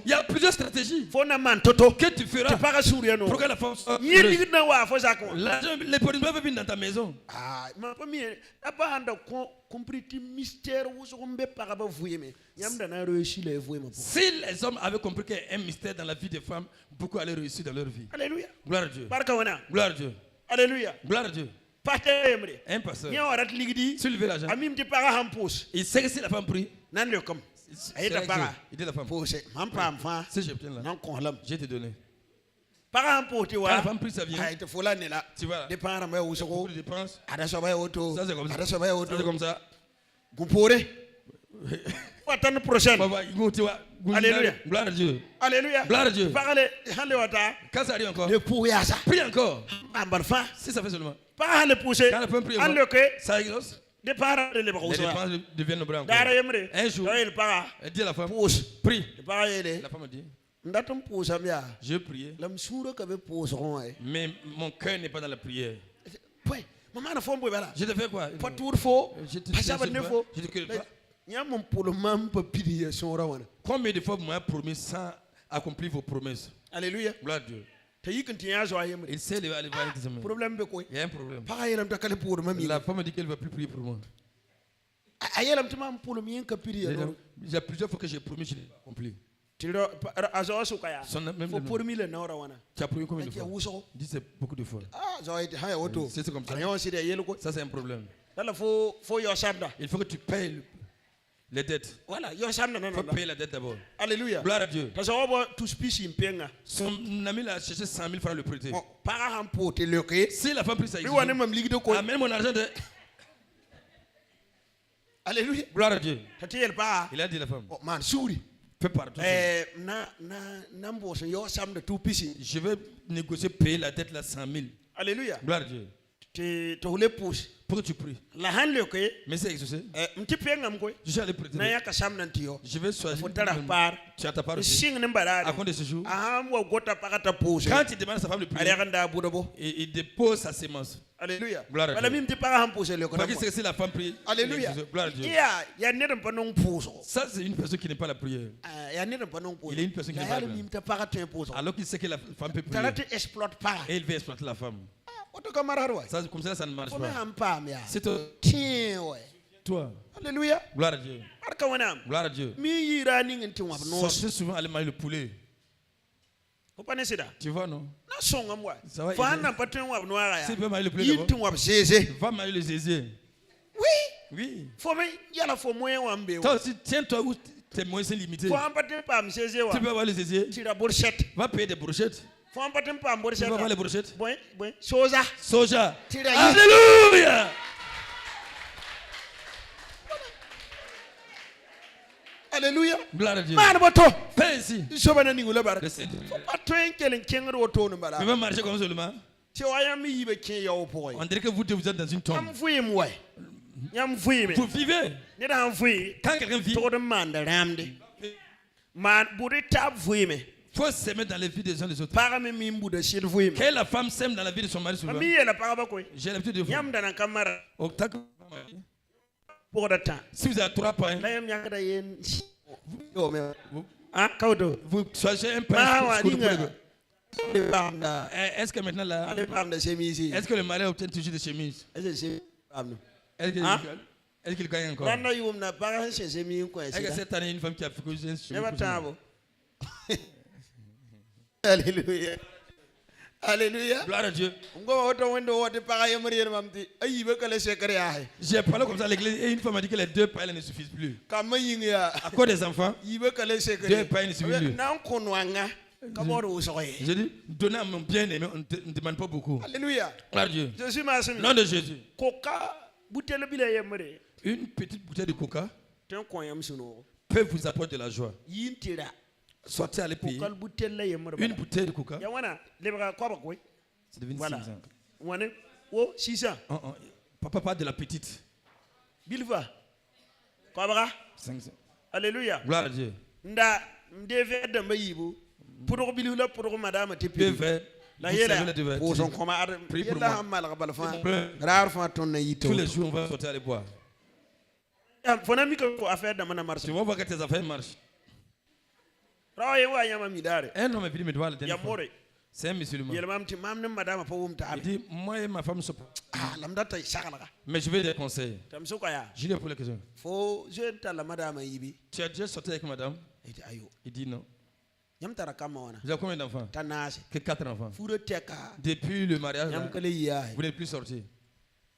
Il y a plusieurs stratégies que tu feras pour que la femme soit heureuse. L'argent, les produits doivent venir dans ta maison. Si les hommes avaient compris qu'il y a un mystère dans la vie des femmes, beaucoup allaient réussir dans leur vie. Alléluia. Gloire à Dieu. Gloire à Dieu. Alléluia. Gloire à Dieu. Un pasteur. Soulever l'argent. Il sait que si la femme prie, il dit la femme. Si je tiens là, je vais te donner. Quand la femme prie, ça vient. Tu vois, beaucoup de dépenses. Ça c'est comme ça. Ça c'est comme ça. Alléluia. Gloire à Dieu. Alléluia. Gloire à Dieu. Quand ça arrive encore, prie encore. Si ça fait seulement. Quand la femme prie encore, ça exauce. Les dépenses deviennent blancs. Un jour, elle dit à la femme, prie. La femme dit, je prie, mais mon cœur n'est pas dans la prière. Je te fais quoi? Je te cueille pas. Combien de fois vous m'avez promis sans accomplir vos promesses? Alléluia. Gloire à Dieu. Il sait aller voir les examens. Il y a un problème. La femme dit qu'elle ne va plus prier pour moi. Il y a plusieurs fois que j'ai promis, je n'ai pas accompli. Tu as promis combien de fois? Dis c'est beaucoup de fois. C'est comme ça. Ça c'est un problème. Il faut que tu payes les dettes. Voilà, il faut payer la dette d'abord. Alléluia. Gloire à Dieu. Son ami l'a cherché 100 000 francs le prêter. Si la femme prie ça, amène mon argent de... Alléluia. Gloire à Dieu. Il a dit à la femme. Fais partout. Je vais négocier payer la dette là 100 000. Alléluia. Gloire à Dieu. Pour que tu pries. Mais c'est exaucé. Je suis allé prêter. Je vais choisir. Tu as ta part aussi. À compte de ce jour. Quand il demande à sa femme de prier, il dépose sa sémence. Alléluia. Gloire à Dieu. Parce que si la femme prie, alléluia. Gloire à Dieu. Ça, c'est une personne qui n'est pas la prière. Il est une personne qui n'est pas la prière. Alors qu'il sait que la femme peut prier. Et il veut exploiter la femme. Ça, comme ça ne marche pas. C'est toi. Alléluia. Gloire à Dieu. Gloire à Dieu. Sortez souvent aller manger le poulet. Tu vois, non? Ça va. Si tu veux manger le poulet d'abord, va manger le zézé. Oui. Toi aussi, tiens-toi où tes moyens sont limités. Tu peux avoir le zézé. Va payer des brochettes. Tu peux avoir les brochettes. Soja. Alléluia. Alléluia. Gloire à Dieu. Fais ici. Tu veux marcher comme seulement? On dirait que vous êtes dans une tombe. Vous vivez. Quand quelqu'un vit, il faut s'aimer dans les vies des uns des autres. Quand la femme s'aime dans la vie de son mari souvent, j'ai l'habitude de voir. Si vous avez 3 pains, vous choisissez un pain. Est-ce que maintenant là, est-ce que le mari obtient toujours des chemises? Est-ce qu'il gagne encore? Est-ce que cette année une femme qui a fait que j'ai une chemise? Alléluia. Alléluia. Gloire à Dieu. J'ai parlé comme ça à l'église et une femme m'a dit que les 2 pains ne suffisent plus. À cause des enfants, 2 pains ne suffisent plus. Je dis, donnez à mon bien-aimé, on ne demande pas beaucoup. Alléluia. Gloire à Dieu. Nom de Jésus. Une petite bouteille de coca peut vous apporter de la joie. sortez allez payer une bouteille de coca. C'est devenu 600. Papa parle de la petite. Bilva. 500. Alléluia. Gloire à Dieu. Nda mdeve de mayibu. Pour bilula pour madame te pi. La yela. Pour son coma. Prie pour moi. Tous les jours on va sortir aller boire. Faut n'a mis que affaire de mana marche. Tu vas voir que tes affaires marchent. Un homme est venu me voir le dernier fois. C'est un musulman. Il dit, moi et ma femme se mais je vais des conseils. Je lui ai posé la question. Tu as déjà sorti avec madame? Il dit non. Vous avez combien d'enfants? Que 4 enfants. Depuis le mariage, vous n'êtes plus sorti.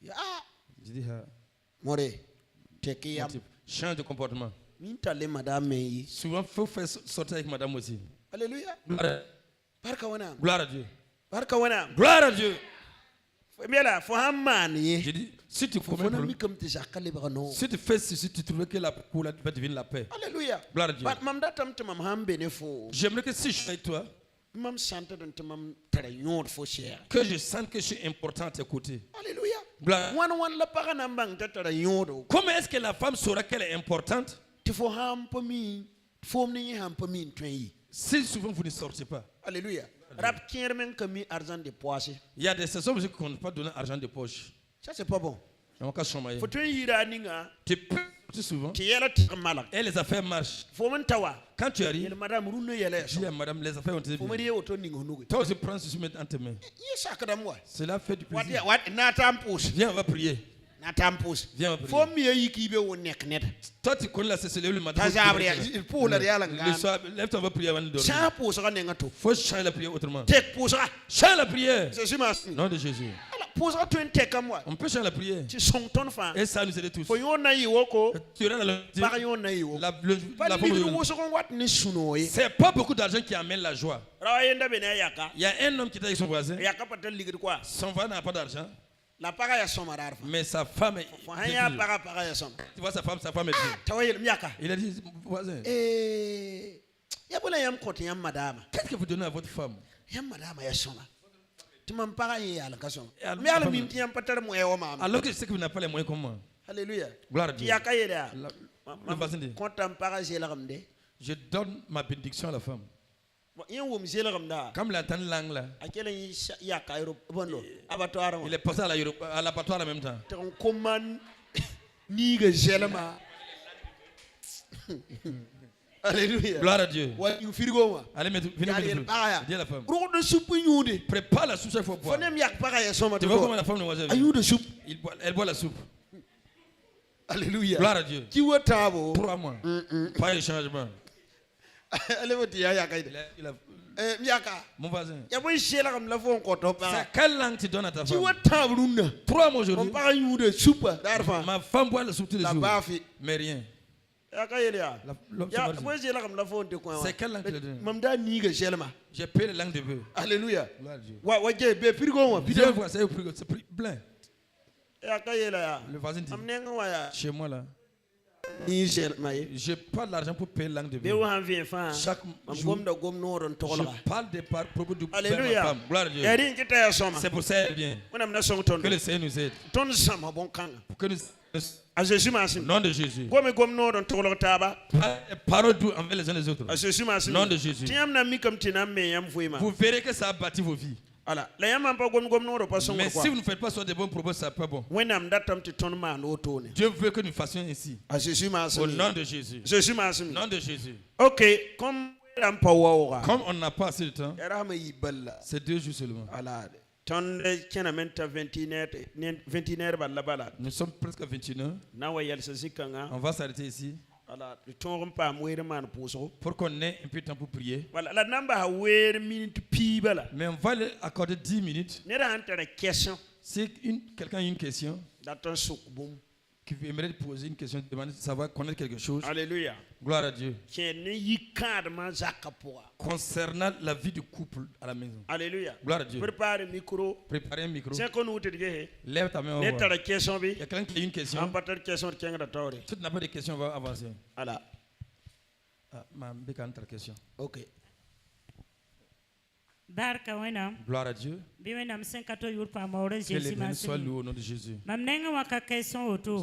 Je dis, change de comportement. Souvent, il faut faire sortir avec madame aussi. Alléluia. Gloire à Dieu. Gloire à Dieu. Je dis, si tu si tu fais ceci, tu trouves que la cour va devenir la paix. Alléluia. Gloire à Dieu. J'aimerais que si je suis avec toi, que je sente que je suis important à tes côtés. Alléluia. Gloire. Comment est-ce que la femme saura qu'elle est importante si souvent vous ne sortez pas? Alléluia. Il y a des saisons où on ne peut pas donner argent de poche. Ça, c'est pas bon. Tu peux souvent. Et les affaires marchent. Quand tu arrives, je dis à madame, les affaires ont été bien. Toi aussi, prends ceci maintenant en tes mains. Cela fait du plaisir. Viens, on va prier. Viens, on va prier. Toi, tu connais la cécile, le matin. Le soir, lève-toi, on va prier avant de dormir. Il faut changer la prière autrement. Change la prière. Nom de Jésus. On peut changer la prière. Et ça nous aide tous. Tu auras c'est pas beaucoup d'argent qui amène la joie. Il y a un homme qui était avec son voisin. Son voisin n'a pas d'argent. Mais sa femme est. Tu vois sa femme est bien. Il a dit, voisin, qu'est-ce que vous donnez à votre femme? Alors que je sais que vous n'avez pas les moyens comme moi. Alléluia. Gloire à Dieu. Le voisin dit, je donne ma bénédiction à la femme. Comme il entend langue là, il est passé à l'abattoir en même temps. Alléluia. Gloire à Dieu. Allez, venez dis à la femme. Prépare la soupe chaque fois pour boire. Tu vois comment la femme ne mange pas? Elle boit la soupe. Alléluia. Gloire à Dieu. 3 mois. Pas de changement. Mon voisin. C'est quelle langue tu donnes à ta femme? 3 mois aujourd'hui. Ma femme boit la soupe tous les jours. Mais rien. C'est quelle langue tu donnes? J'ai payé la langue de bœuf. Alléluia. Viens voir, c'est plein. Le voisin dit, chez moi là, j'ai pas l'argent pour payer la langue de bœuf. Chaque jour, je parle des propos du père de ma femme. Gloire à Dieu. C'est pour ça qu'elle vient. Que le Seigneur nous aide. Pour que nous... Nom de Jésus. Parole doux envers les uns les autres. Nom de Jésus. Vous verrez que ça a bâti vos vies. Mais si vous ne faites pas sur des bons propos, ça n'est pas bon. Dieu veut que nous fassions ainsi. Au nom de Jésus. Nom de Jésus. Ok, comme on n'a pas assez de temps, c'est 2 jours seulement. Nous sommes presque à 21h. On va s'arrêter ici. Pour qu'on ait un peu de temps pour prier. Mais on va accorder 10 minutes. Si quelqu'un a une question, qui aimerait poser une question, demander de savoir connaître quelque chose. Alléluia. Gloire à Dieu. Concernant la vie du couple à la maison. Alléluia. Gloire à Dieu. Préparez un micro. Lève ta main. Il y a quelqu'un qui a une question. Si tu n'as pas de question, on va avancer. Voilà. question. Ok. Gloire à Dieu. Que l'éternel soit loué au nom de Jésus.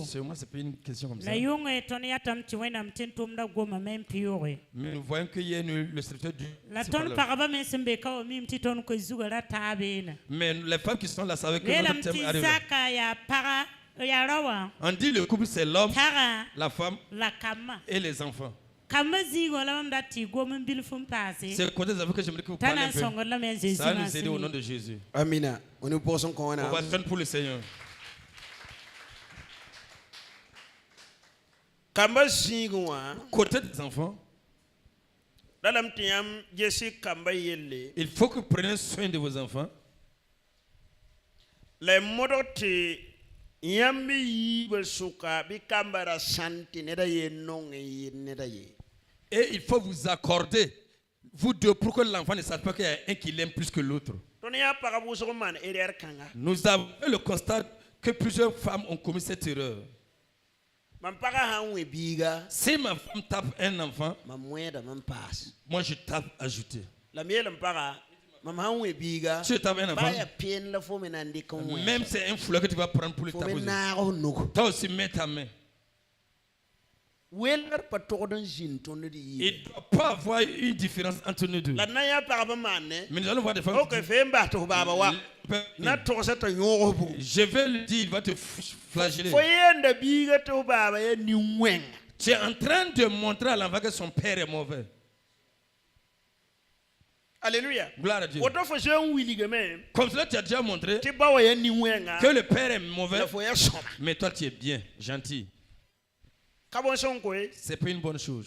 C'est moi, c'est pas une question comme ça. Mais nous voyons qu'il y a le secteur du. Mais les femmes qui sont là savent que notre thème arrive. On dit le couple c'est l'homme, la femme et les enfants. C'est le côté des enfants que j'aimerais que vous parlez un peu. Ça va nous aider au nom de Jésus. Amina. On nous pose un On va faire pour le Seigneur. Côté des enfants, il faut que vous preniez soin de vos enfants. Les modotes yambi suka bi kambara santi neda ye non et neda ye. Et il faut vous accorder, vous deux, pour que l'enfant ne sache pas qu'il y a un qui l'aime plus que l'autre. Nous avons fait le constat que plusieurs femmes ont commis cette erreur. Si ma femme tape un enfant, moi je tape ajouter. Tu tapes un enfant, même c'est un foulard que tu vas prendre pour le taper. Toi aussi mets ta main. Il ne doit pas avoir une différence entre nous deux. Mais nous allons voir des femmes. Je vais lui dire, il va te flageller. Tu es en train de montrer à l'enfant que son père est mauvais. Alléluia. Gloire à Dieu. Comme cela, tu as déjà montré que le père est mauvais, mais toi tu es bien, gentil. C'est pas une bonne chose.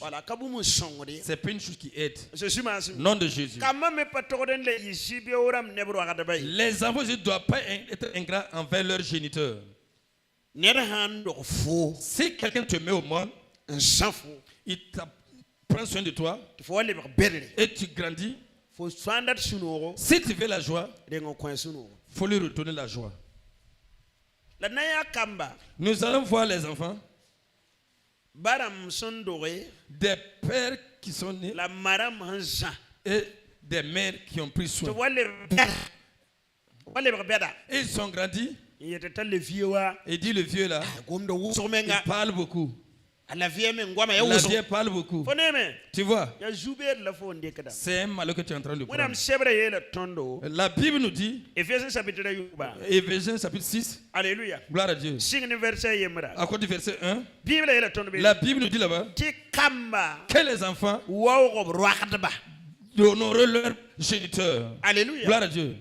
C'est pas une chose qui aide. Nom de Jésus. Les enfants ne doivent pas être ingrats envers leurs géniteurs. Si quelqu'un te met au monde, il prend soin de toi et tu grandis. Si tu veux la joie, il faut lui retourner la joie. Nous allons voir les enfants. Des pères qui sont nés et des mères qui ont pris soin. Ils sont grandis. Et dit le vieux là, il parle beaucoup. La vieille parle beaucoup. Tu vois, c'est un malheur que tu es en train de prendre. La Bible nous dit, Éphésiens chapitre 6, Alléluia. Gloire à Dieu. À cause du verset 1, la Bible nous dit là-bas que les enfants honorent leur géniteur. Alléluia. Gloire à Dieu.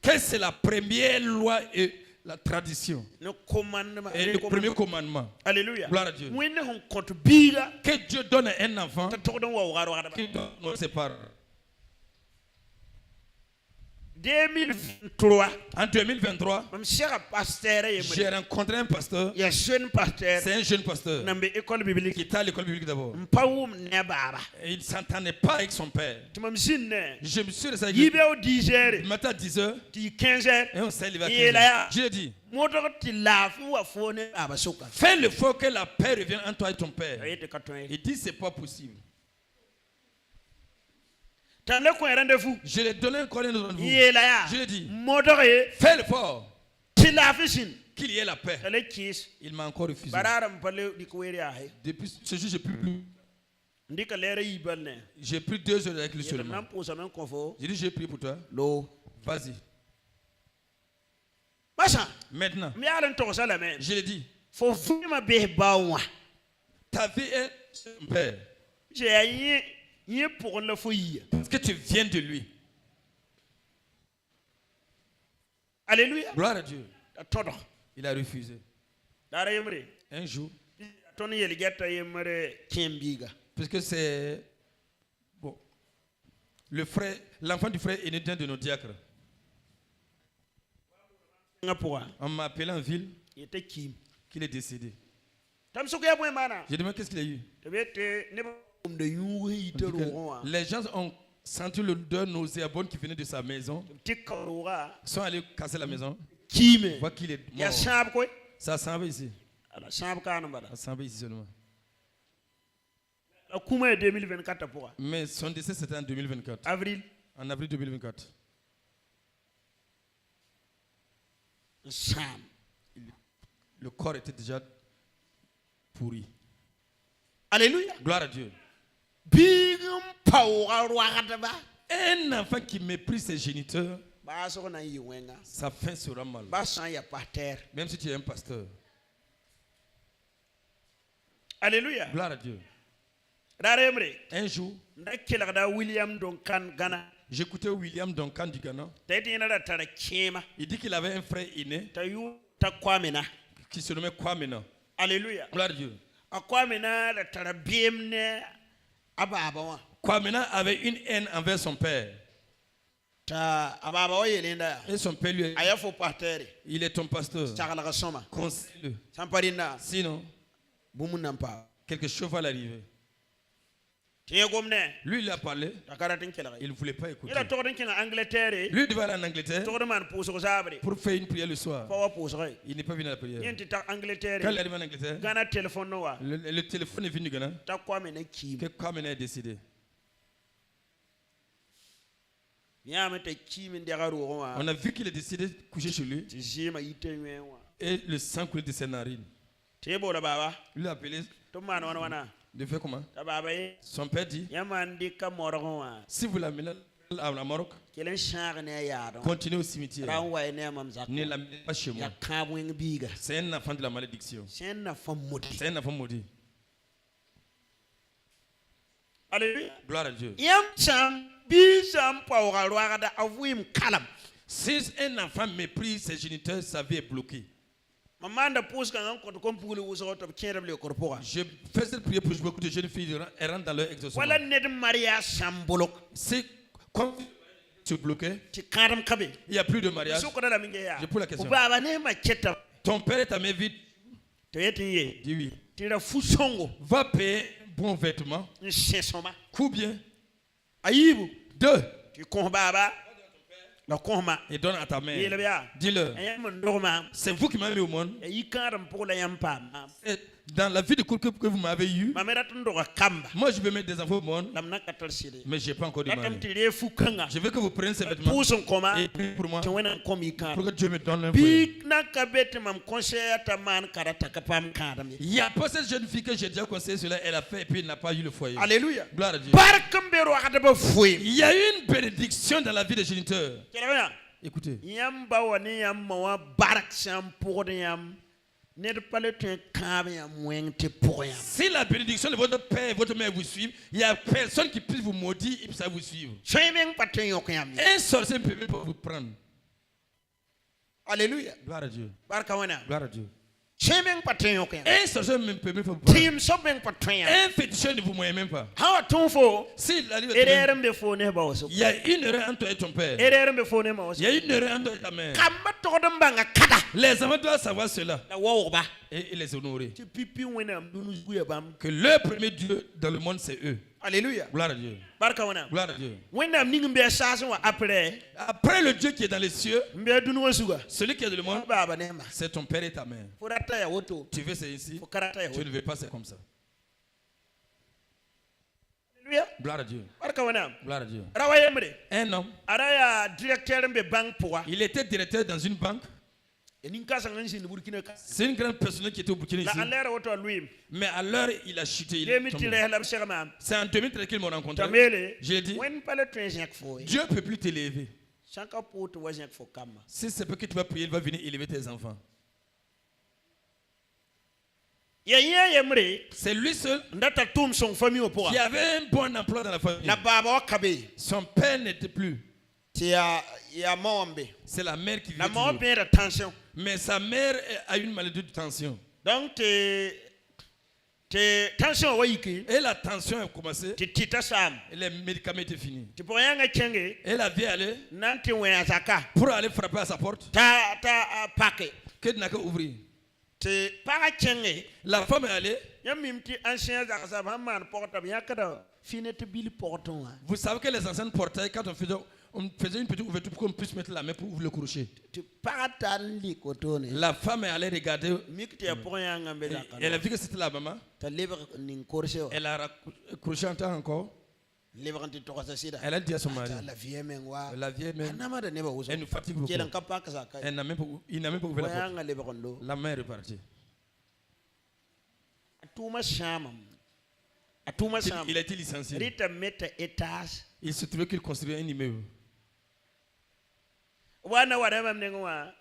Quelle c'est la première loi et la tradition et le premier commandement? Alléluia. Gloire à Dieu. Que Dieu donne un enfant qui doit nous séparer. 2023. En 2023, j'ai rencontré un pasteur. C'est un jeune pasteur qui était à l'école biblique d'abord. Et il ne s'entendait pas avec son père. Je me suis resté le matin à 10h et on s'est levé à 15h. Je lui ai dit, fais l'effort que la paix revienne entre toi et ton père. Il dit, c'est pas possible. Je lui ai donné encore un autre rendez-vous. Je lui ai dit, fais l'effort qu'il y ait la paix. Il m'a encore refusé. Depuis ce jour, je n'ai plus. J'ai pris 2 heures avec lui seulement. J'ai dit, j'ai prié pour toi. Vas-y. Maintenant, je lui ai dit, ta vie est un père. Parce que tu viens de lui. Alléluia. Gloire à Dieu. Il a refusé. Un jour. Parce que c'est bon. Le frère, l'enfant du frère est né d'un de nos diacres. On m'a appelé en ville qu'il est décédé. J'ai demandé qu'est-ce qu'il a eu. Les gens ont senti l'odeur nauséabonde qui venait de sa maison. Ils sont allés casser la maison. Voient qu'il est mort. Ça s'en va ici. ala samb kanam bada Ça s'en va ici seulement. akuma 2024 pourquoi Mais son décès c'était en 2024. avril En avril 2024. sam Le corps était déjà pourri. alléluia Gloire à Dieu. bigum pawra roagata ba Un enfant qui méprise ses géniteurs, ba so na yi wenga sa fin sera mal. ba san ya par terre Même si tu es un pasteur. alléluia Gloire à Dieu. daremre Un jour, ndakela William Duncan Ghana j'écoutais William Duncan du Ghana. tayti ina da tara kema Il dit qu'il avait un frère aîné tayu ta kwamena qui se nommait Kwamena. alléluia Gloire à Dieu. a kwamena da tara biemne ababa wa Kwamena avait une haine envers son père. ta ababa wa yelinda Et son père lui a dit, aya fo par terre il est ton pasteur. chakala ka soma Conseille-le. samparina Sinon, bumun nampa quelque chose va l'arriver. tiye gomne Lui, il a parlé. takaratin kela Il ne voulait pas écouter. ila tokodin kinga Angleterre Lui, il devait aller en Angleterre tokodin man puso sabre pour faire une prière le soir. pawa puso kay Il n'est pas venu à la prière. yenti ta Angleterre Quand il est arrivé en Angleterre, Ghana téléphone no wa le téléphone est venu du Ghana. ta kwamena kim Que Kwamena est décédé. yama ta kim ndegaro wa On a vu qu'il est décédé couché chez lui. tijima yitenwe wa Et le sang coulait de ses narines. tebo la baba Il l'a appelé. to man wana De faire comment? ta baba yi Son père dit, yaman dika morgon wa si vous l'amenez à la Maroc, kelen shar ne ya don continuez au cimetière. rawa ne mam zakko Ne l'amenez pas chez ya moi. kabwen biga C'est un enfant de la malédiction. sen na fam mudi C'est un enfant maudit. alléluia Gloire à Dieu. yam sam bi sam pawra roaga da avuim kalam Si un enfant méprise ses géniteurs, sa vie est bloquée. mamanda pus kan ko to kompuli wuso to kierem le korpoa Je fais cette prière pour beaucoup de jeunes filles elles rentrent dans leur exaucement. wala ned maria sambolok C'est comme tu es bloqué, ti karam kabe il n'y a plus de mariage. so ko da minge ya Je pose la question. baba ne ma cheta Ton père est ta main vide. to yeti ye Dis oui. ti da fusongo Va payer bon vêtement. nsesoma Coût bien. ayibu 2. ti ko baba la kohma Et donne à ta mère. yele bia Dis-leur. ayam ndorma C'est vous qui m'avez mis au monde. yi karam pour la yampa Et dans la vie de couple que vous m'avez eu, mamera ndora kamba moi je vais mettre des enfants au monde, lam nakatal sidi mais je n'ai pas encore de atam mari. ti re fukanga Je veux que vous preniez ces vêtements puson koma et priez pour moi, ti wena komi kan pour que Dieu me donne un foyer. big nakabet mam conseil ta man karata kapam kadam Il n'y a pas cette jeune fille que j'ai déjà conseillé cela, elle a fait et puis elle n'a pas eu le foyer. alléluia Gloire à Dieu. barkam be roagada ba fuy Il y a eu une bénédiction dans la vie des géniteurs. kelawya Écoutez, yam bawani yam mawa barak sam pour yam ned pale te kabe yam wen te pour yam si la bénédiction de votre père et votre mère vous suivent, il n'y a personne qui puisse vous maudire et puis ça vous suivre. swimming patin yok yam Un sorcier ne peut même pas vous prendre. alléluia Gloire à Dieu. barka wana Gloire à Dieu. swimming patin yok yam Un sorcier ne peut même pas vous prendre. team shopping patin yam Un féticheur ne vous moyen même pas. ha tonfo S'il arrive à te- ererem be fo ne ba waso il y a une erreur entre toi et ton père. ererem be fo ne ma Il waso y a une erreur entre toi et ta mère. kamba to dum banga kada Les enfants doivent savoir cela la wo ba et les honorer. ti pipi wenam dunu guya bam Que leur premier Dieu dans le monde, c'est eux. alléluia Gloire à Dieu. barka wana Gloire à Dieu. wenam ning be saso wa après Après le Dieu qui est dans les cieux, mbe dunu wasuga celui qui est dans le monde, baba ne ma c'est ton père et ta mère. furata ya woto Tu veux c'est ici, fukarata ya tu woto ne veux pas c'est comme ça. alléluia Gloire à Dieu. barka wana Gloire à Dieu. rawayemre Un homme, araya directeur mbe bank pour il était directeur dans une banque. e nin kasa ngansi ni burkina ka C'est une grande personne qui était au Burkina la ici. alera woto luim Mais à l'heure, il a chuté. Il est demi tombé. tire la serma C'est en 2013 qu'ils m'ont rencontré. tamele J'ai dit, wen pale trenjak fo Dieu ne peut plus t'élever. chanka poto wajak fo kama Si c'est pas que tu vas prier, il va venir élever tes enfants. ya yemre C'est lui seul ndata tum son famille au pour qui avait un bon emploi dans la famille. la baba wa kabe Son père n'était plus. ti ya mawambe C'est la mère qui vit la toujours. mawambe de tension Mais sa mère a une maladie de tension. donc te tension wa yiki Et la tension a commencé. ti tita sam Et les médicaments étaient finis. ti pour yanga chenge Et la vie allait nanti wen azaka pour aller frapper à sa porte. ta pake Que n'a qu'à ouvrir. La femme est allée. Vous savez que les anciennes portaient, quand on faisait une petite ouverture pour qu'on puisse mettre la main pour ouvrir le crochet. La femme est allée regarder. Elle a vu que c'était la maman. Elle a accroché encore. Elle a dit à son mari, la vieille même, elle nous fatigue beaucoup. Il n'a même pas ouvert la porte. La main est repartie. Il a été licencié. Il se trouvait qu'il construisait un immeuble.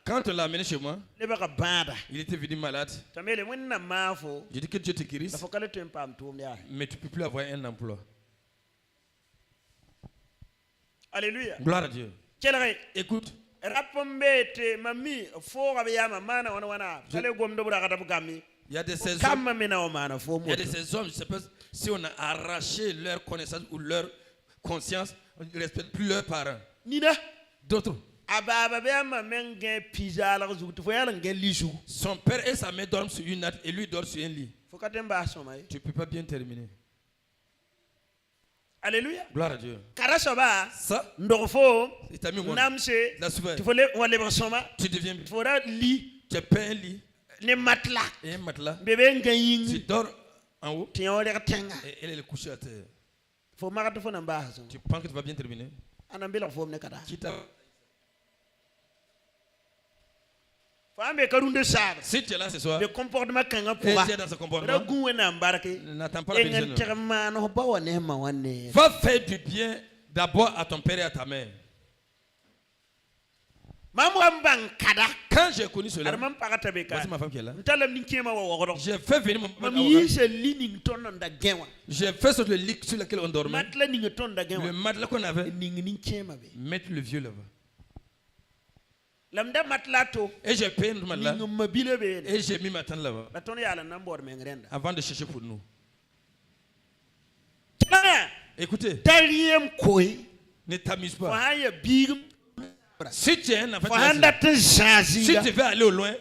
Quand on l'a amené chez moi, il était venu malade. J'ai dit que Dieu te guérisse, mais tu ne peux plus avoir un emploi. Alléluia. Gloire à Dieu. Écoute. Il y a de ces hommes, je ne sais pas si on a arraché leur connaissance ou leur conscience, on ne respecte plus leurs parents. D'autres. Son père et sa mère dorment sur une natte et lui dort sur un lit. Tu ne peux pas bien terminer. Alléluia. Gloire à Dieu. Ça, tu deviens lit. Tu paies un lit. Et un matelas. Tu dors en haut. Et elle est couchée à terre. Tu penses que tu vas bien terminer? Si tu es là ce soir, et tu es dans ce comportement, n'attends pas la bénédiction. Va faire du bien d'abord à ton père et à ta mère. Quand j'ai connu cela, voici ma femme qui est là. J'ai fait venir mon père. J'ai fait sur le lit sur lequel on dormait. Le matelas qu'on avait. Mettre le vieux là-bas. Et j'ai payé notre matelas. Et j'ai mis ma tante là-bas. Avant de chercher pour nous. Écoutez. Ne t'amuse pas. Si tu es un enfant, si tu veux aller au loin,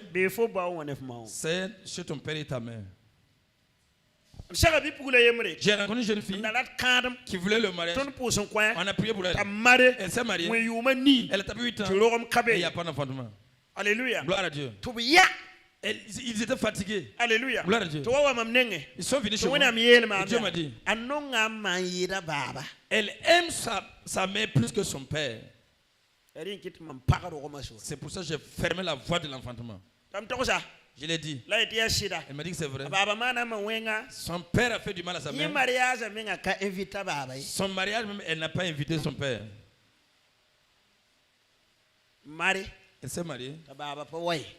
c'est chez ton père et ta mère. J'ai rencontré une jeune fille qui voulait le mariage. On a prié pour elle. Elle s'est mariée. Elle a tapé 8 ans. Et il n'y a pas d'enfantement. Alléluia. Gloire à Dieu. Ils étaient fatigués. Alléluia. Gloire à Dieu. Ils sont venus chez moi. Et Dieu m'a dit, elle aime sa mère plus que son père. C'est pour ça que j'ai fermé la voie de l'enfantement. Je l'ai dit. Elle m'a dit que c'est vrai. Son père a fait du mal à sa mère. Son mariage, même, elle n'a pas invité son père. Elle s'est mariée.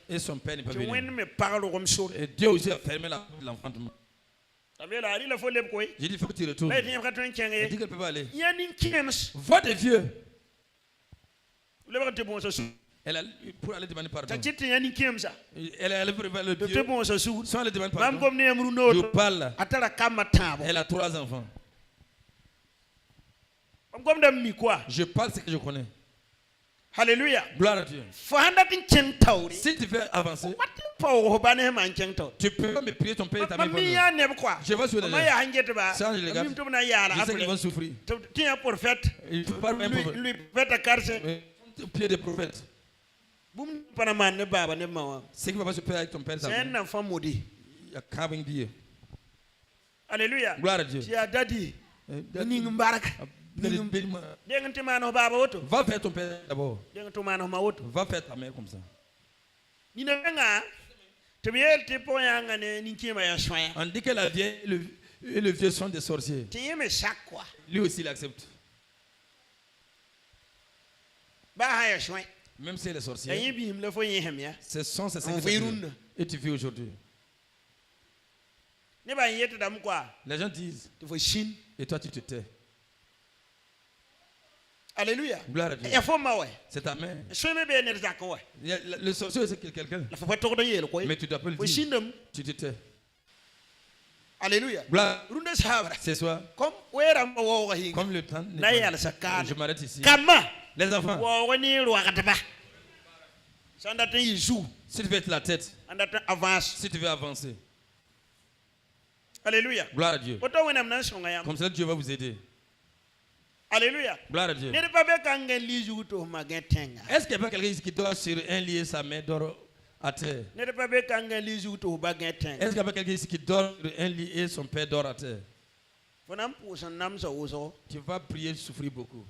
Et son père n'est pas venu. Et Dieu aussi a fermé la voie de l'enfantement. J'ai dit, il faut que tu retournes. Elle dit qu'elle ne peut pas aller. Voix des vieux. Elle a pour aller demander pardon. Elle est allée pour le vieux. Sans aller demander pardon. Je parle. Elle a 3 enfants. Je parle ce que je connais. Alléluia. Gloire à Dieu. Si tu veux avancer, tu peux pas me prier ton père et ta mère. Je vais sur les gens. Ça, je les regarde. Je sais qu'ils vont souffrir. Il faut pas même au pied des prophètes. Ce qui va pas se faire avec ton père et ta mère. Il y a carving Dieu. Alléluia. Gloire à Dieu. Va faire ton père d'abord. Va faire ta mère comme ça. On dit que la vieille et le vieux sont des sorciers. Lui aussi il accepte. Même si elle est sorcière, ce sont ses secrets. Et tu vis aujourd'hui. Les gens disent, et toi tu te tais. Alléluia. Gloire à Dieu. C'est ta mère. Le sorcier c'est quelqu'un. Mais tu dois pas le dire. Tu te tais. Alléluia. Gloire. C'est soit. Comme le temps. Je m'arrête ici. Les enfants. Si tu veux être la tête, si tu veux avancer. Alléluia. Gloire à Dieu. Comme ça, Dieu va vous aider. Alléluia. Gloire à Dieu. Est-ce qu'il n'y a pas quelqu'un qui dort sur un lit et sa main dort à terre? Est-ce qu'il n'y a pas quelqu'un ici qui dort sur un lit et son père dort à terre? Tu vas prier et souffrir beaucoup.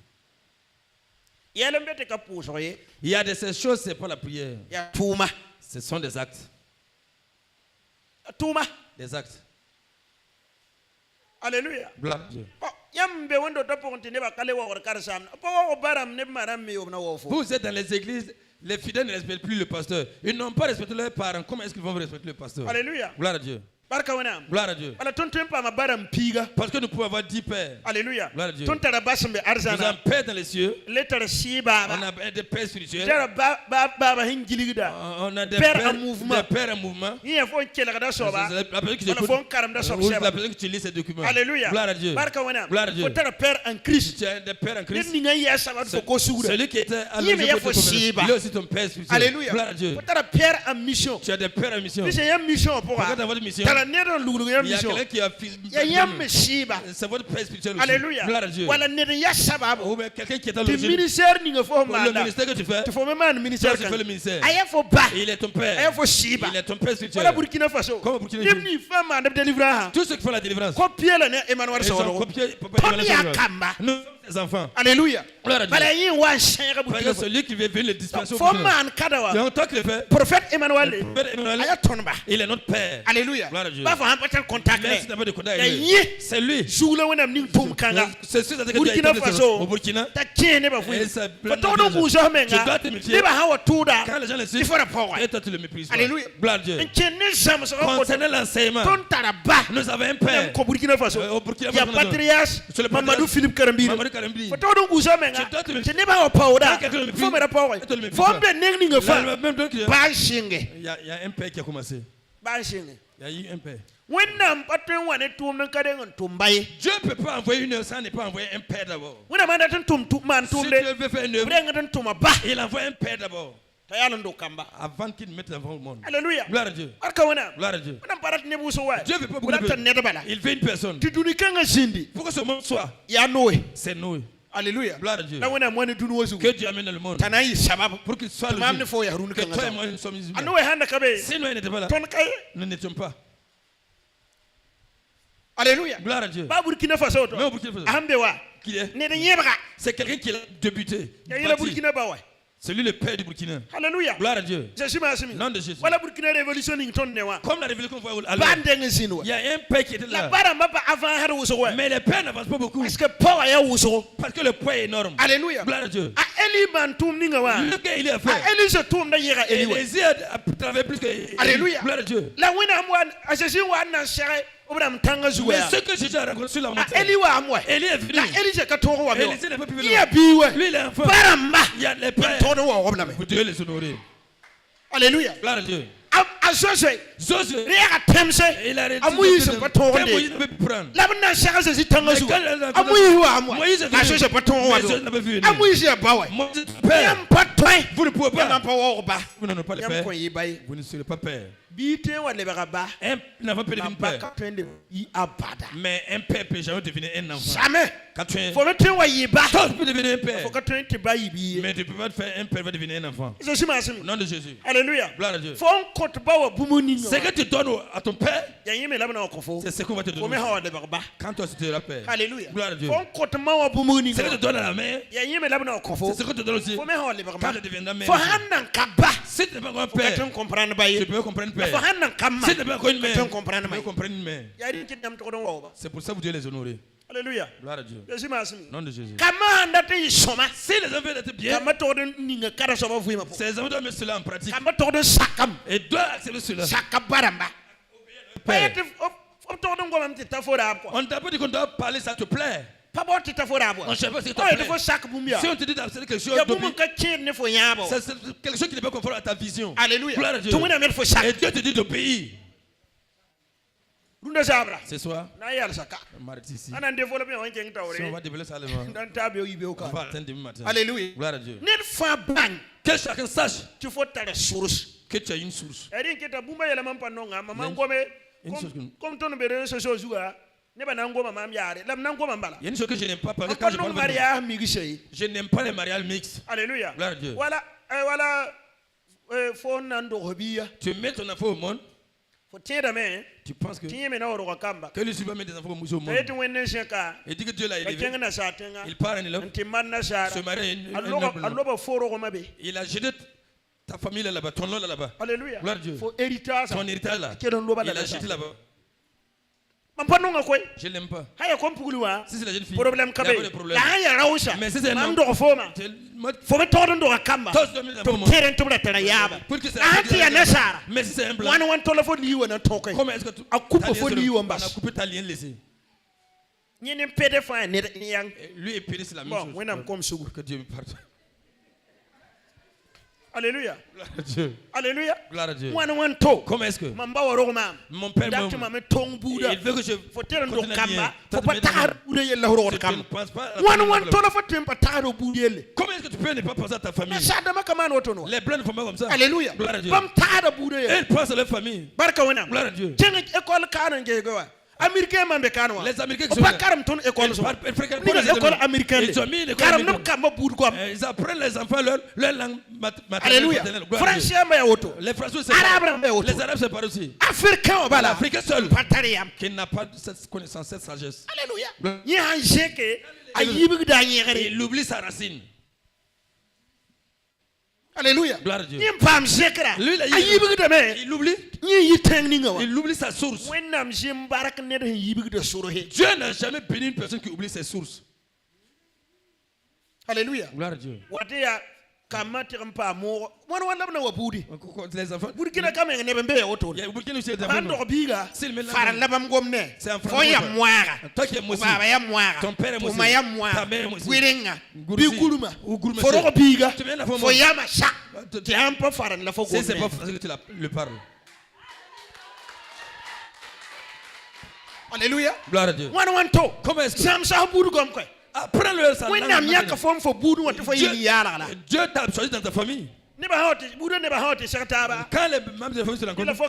Il y a des choses, ce n'est pas la prière. Ce sont des actes. Des actes. Alléluia. Gloire à Dieu. Vous êtes dans les églises, les fidèles ne respectent plus le pasteur. Ils n'ont pas respecté leurs parents. Comment est-ce qu'ils vont respecter le pasteur? Alléluia. Gloire à Dieu. Gloire à Dieu. Parce que nous pouvons avoir 10 pères. Alléluia. Gloire à Dieu. Nous avons un père dans les cieux. On a des pères spirituels. On a des pères en mouvement. La personne que tu lis ces documents. Alléluia. Gloire à Dieu. Gloire à Dieu. Tu as des pères en Christ. Celui qui était à l'origine, il est aussi ton père spirituel. Alléluia. Gloire à Dieu. Tu as des pères en mission. Tu as des pères en mission. Pourquoi dans votre mission? Il y a quelqu'un qui a c'est votre père spirituel aussi. Alléluia. Gloire à Dieu. Ou bien quelqu'un qui est dans le ministère que tu fais. Tu fais le ministère. Il est ton père. Il est ton père spirituel. Comme au Burkina Faso. Tous ceux qui font la délivrance. Ils sont copiés. Nous sommes des enfants. Alléluia. Gloire à Dieu. Celui qui veut venir les dispenser au c'est en tant que le fait. Prophète Emmanuel. Il est notre père. Alléluia. Gloire à Dieu. Même si tu n'as pas de contact avec lui, c'est lui. C'est celui qui Burkina Faso. au Burkina. Et ça tu dois te méfier. Quand les gens le suivent, et toi tu le méprises. Alléluia. Gloire à Dieu. Concernant l'enseignement, nous avons un père. Au Burkina Faso. Il y a patriarche Mamadou Philippe Karambiri. Il y a un père qui a commencé. Il y a eu un père. Dieu ne peut pas envoyer une œuvre sans ne pas envoyer un père d'abord. Si Dieu veut faire une œuvre, il envoie un père d'abord. Avant qu'il mette l'enfant au monde. Alléluia. Gloire à Dieu. Gloire à Dieu. Dieu ne veut pas beaucoup de personnes. Il veut une personne. Pourquoi ce monde soit? C'est Noé. Alléluia. Gloire à Dieu. Que Dieu amène dans le monde. Pour qu'il soit le que toi et moi nous sommes humains. Si Noé n'était pas là, nous n'étions pas. Alléluia. Gloire à Dieu. Mais au Burkina Faso, qui est? C'est quelqu'un qui a débuté. C'est lui le père du Burkina. Alléluia. Gloire à Dieu. Nom de Jésus. Comme la révolution qu'on voit à l'heure. Il y a un père qui était là. Mais les pères n'avancent pas beaucoup. Parce que le poids est énorme. Alléluia. Gloire à Dieu. Le gars, il est à faire. Et Élie a travaillé plus que. Alléluia. Gloire à Dieu. Mais ce que Jésus a raconté sur la montagne, Élie est venu. Élie n'est pas pu venir. Lui, il est enfant. Il y a les pères. Vous devez les honorer. Alléluia. Gloire à Dieu. Josué, il a Moïse ne peut prendre. Moïse est venu. Vous ne pouvez pas. Vous n'en avez pas le père. Vous ne serez pas père. Un enfant peut devenir père. Mais un père peut jamais devenir un enfant. Jamais. Quand tu es Toi, tu peux devenir un père. Mais tu ne peux pas faire un père va devenir un enfant. Au nom de Jésus. Alléluia. Gloire à Dieu. Ce que tu donnes à ton père, c'est ce qu'on va te donner. Quand toi tu seras père. Alléluia. Gloire à Dieu. Ce que tu donnes à la mère, c'est ce que tu donnes aussi. Quand tu deviendras mère. Si tu n'es pas un père, tu peux comprendre père. Si tu n'es pas encore une mère, tu peux comprendre une mère. C'est pour ça que vous devez les honorer. Alléluia. Gloire à Dieu. Nom de Jésus. Si les enfants étaient bien, ces enfants doivent mettre cela en pratique. Et doivent accepter cela. Père. On ne t'a pas dit qu'on doit parler, ça te plaît. On ne sait pas si ça te plaît. Si on te dit d'accepter quelque chose, c'est quelque chose qui n'est pas conforme à ta vision. Alléluia. Gloire à Dieu. Et Dieu te dit d'obéir. Ce soir, mardi ici. Si on va développer ça le soir, on va atteindre demain matin. Alléluia. Gloire à Dieu. Que chacun sache que tu as une source. Comme ton bébé ce chose il y a une chose que je n'aime pas parce que quand je parle je n'aime pas les mariages mixtes. Alléluia. Gloire à Dieu. Voilà. Tu mets ton enfant au monde. Tu penses que lui va mettre des enfants au monde. Et dit que Dieu l'a élevé. Il part en Europe. Se marie. Il a jeté ta famille là-bas, ton nom là-bas. Alléluia. Gloire à Dieu. Ton héritage là. Il a jeté là-bas. Je l'aime pas. Si c'est la jeune fille, problème il y a pas de problème. Mais si c'est un homme, mais si c'est un blanc, comment est-ce que tu as coupé ta lien laissé? Lui est pédé, c'est la même chose. Que Dieu me pardonne. Alléluia. Gloire à Dieu. Alléluia. Gloire à Dieu. Comment est-ce que mon père il veut que je continue à lien. Je ne pense pas à comment est-ce que tu peux ne pas penser à ta famille? Les blancs ne font pas comme ça. Alléluia. Gloire à Dieu. Ils pensent à leur famille. Gloire à Dieu. Américains m'ont kanwa. Les Américains qui sont ils apprennent les enfants leur langue maternelle. Les Français c'est les Arabes c'est pas aussi. L'Africain seul qui n'a pas cette connaissance, cette sagesse. Alléluia. Il oublie sa racine. Alléluia. Gloire à Dieu. Lui, il oublie sa source. Dieu n'a jamais béni une personne qui oublie ses sources. Alléluia. Gloire à Dieu. Les enfants. Burkina Faso ne bembe oto. Il y a Burkina Faso. Bando biga. C'est le Fara labam gomne. C'est en Fo ya mwara. Toi qui es moisi. Baba ya mwara. Ton père est moisi. Tuma ya mwara. Ta mère est moisi. Gwirenga. Gursi. Biguluma. Uguruma. Foro biga. Tu viens la fois Fo ya masha. Tu as un peu fara la fo gomne. C'est pas facile que tu le parles. Alléluia. Gloire à Dieu. Comment est-ce que Samsa budu gom ko. Apprends-le ça. Dieu t'a choisi dans ta famille. Quand les membres de la famille se rencontrent, il faut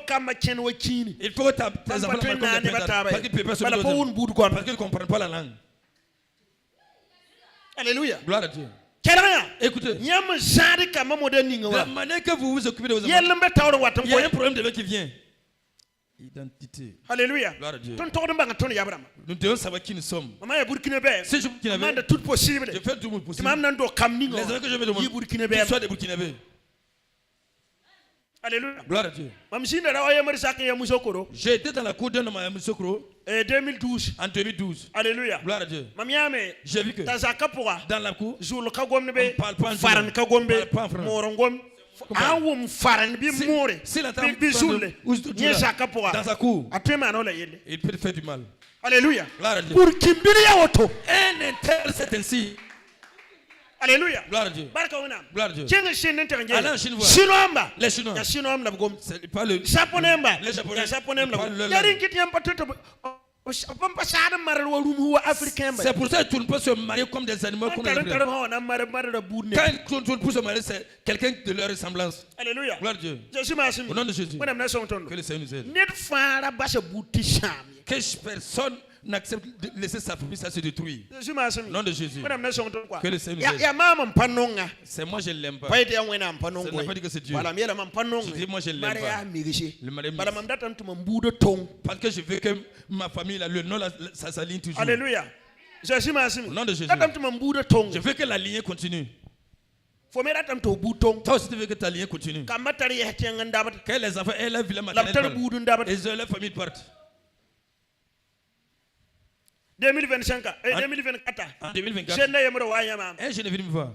que tes enfants parce qu'ils ne comprennent pas la langue. Alléluia. Gloire à Dieu. Écoutez, la manière que vous vous occupez de vos enfants, il y a un problème de vie qui vient. Identité. Alléluia. Gloire à Dieu. Nous devons savoir qui nous sommes. Si je suis burkinabé, je fais tout mon possible. Les enfants que je vais demander, qu'ils soient des burkinabés. Alléluia. Gloire à Dieu. J'ai été dans la cour d'un homme à Yamoussoukro. 2012. En 2012. Alléluia. Gloire à Dieu. J'ai vu que dans la cour, on ne parle pas en français. Si la table dans sa cour, il peut faire du mal. Alléluia. Pour qu'il un intel, c'est ainsi. Alléluia. Gloire à Dieu. Gloire à Dieu. Allez en Chine voir. Les Chinois. C'est pas le Japonais. Les Japonais. C'est pour ça que tu ne peux se marier comme des animaux. Comme des Quand ils tournent se marier, c'est quelqu'un de leur ressemblance. Alléluia. Gloire à Au nom de Jésus. Que le Seigneur nous aide. Que personne n'accepte de laisser sa famille se détruire. Au nom de Jésus. Que le Seigneur nous aide. C'est moi je ne l'aime pas. Ça n'a pas dit que c'est Dieu. Je dis moi je ne l'aime pas. Le mariage. Parce que je veux que ma famille, le nom, ça s'aligne toujours. Alléluia. Au nom de Jésus. Je veux que la lignée continue. Toi aussi tu veux que ta lignée continue. Que les enfants aient leur vilain maternelle et leur famille partent. 2025 2024 En 2024, Shenda yemro wa yama un jeune est venu me voir.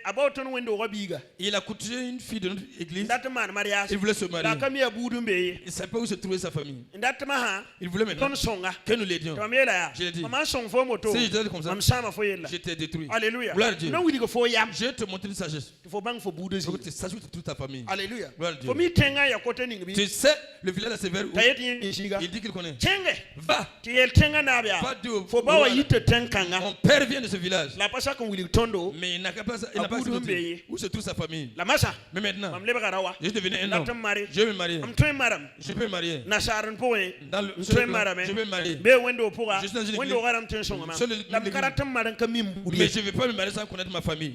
About ton window robiga Il a courtisé une fille de notre église. that man mariage Il voulait se marier. la kamia budumbe Il ne savait pas où se trouvait sa famille. that ma Il voulait maintenant ton songa que nous l'aidions. Tamela Je l'ai dit. maman son fo moto Si je te dis comme ça, mam sama fo yella j'étais détruit. alléluia Gloire à Dieu. non oui go fo yam Je vais te montrer une sagesse. il faut bang fo budu Il faut que tu saches toute ta famille. alléluia Gloire à Dieu. fo mi tenga ya kote ningi Tu sais, le village là, c'est vers où? tayet yin shiga Il dit qu'il connaît. tenge Va. ti yel tenga na bia Va Dieu. fo ba wa yite tenkanga Mon père vient de ce village. la pasa kon wili tondo Mais il n'a pas accepté. Où se trouve sa famille? la masa Mais maintenant, mam leba rawa je devenais un Latam homme. mari. Je vais me marier. am toy maram Je peux me marier. na saran po e Dans le toy maram je vais me marier. be wendo poga Je suis dans une wendo église. garam ten songa ma Seul la l'église. karatam maran ka mim Mais budi je ne vais pas me marier sans connaître ma famille.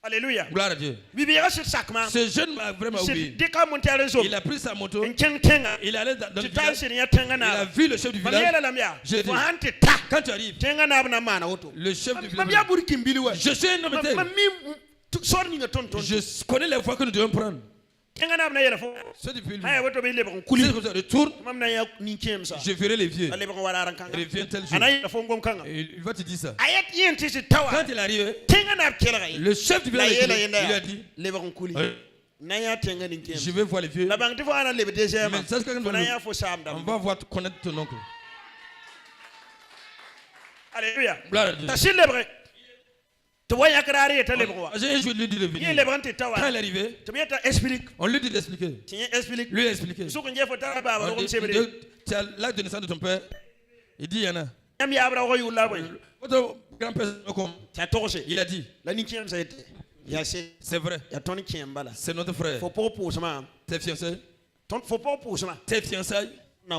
alléluia Gloire à Dieu. bibi ya sit sakma Ce jeune m'a vraiment c'est oublié. deka montare zo Il a pris sa moto. en tenga Il est allé dans le tu tal village. sin ya tenga Il a na vu le chef du village. Mamela lamia J'ai dit, fo hante ta quand tu arrives, tenga na na mana auto le chef du mam village. ya buri kimbili wa Je suis un homme tel. mam mi sorni nga ton ton Je connais les voies que nous devons prendre. tenga na yela fo C'est depuis le haya woto be leba C'est kuli comme ça. Retourne, mam na ya ni kem sa je verrai les vieux. ale ba wararan kanga Reviens tel jour. anay fo ngom kanga Et il va te dire ça. ayat yen ti tawa Quand il arrive, tenga na kela gai le chef du na village yela il lui a yenda dit, leba kuli na ya tenga ni kem je vais voir les vieux. la bang ti fo ana leba deuxième Mais ça, c'est quand na même- ya fo sam On dam va voir connaître ton oncle. alléluia Gloire à Dieu. ta celebre to waya krari ta leba wa J'ai un jour lui dit de ye venir. leba ti Quand tawa il est arrivé, to bieta explique on lui dit d'expliquer. ti explique Lui il a expliqué. su ko njefo ta ba ba On ko dit, sebre tu as l'acte de naissance de ton père. Il dit, il y en a. yam ya abra ko yulla boy Votre grand-père, comme ta tokose il a dit, la ni kem sa yete ya se c'est vrai. ya toni kem bala C'est notre frère. fo po po sama Tes fiançailles, ton fo po po sama tes fiançailles, na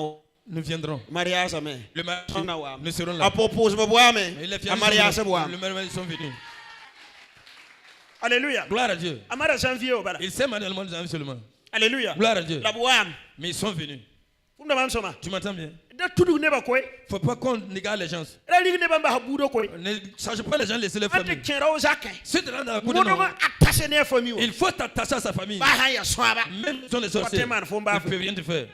nous viendrons. mariage ame Le mariage, Tona wa nous serons là. a propose ba boame Et les a fiançailles mariage sont boame venus. Le mariage sont venus. alléluia Gloire à Dieu. amara janvier o bala Ils s'aiment manuellement dans janvier seulement. alléluia Gloire à Dieu. la boame Mais ils sont venus. funda mam soma Tu m'entends bien? da tudu ne ba koy Faut pas qu'on négale les gens. la ligi ne ba ba budo koy Ne change pas les gens, laissez les ante familles. kera o zakai Si tu rentres dans la cour de mono non, ma attase ne fami o il faut t'attacher à sa famille. ba ha ya swaba Même si on est sorciers, Fatima, faut pas- ils ne peuvent rien te faire.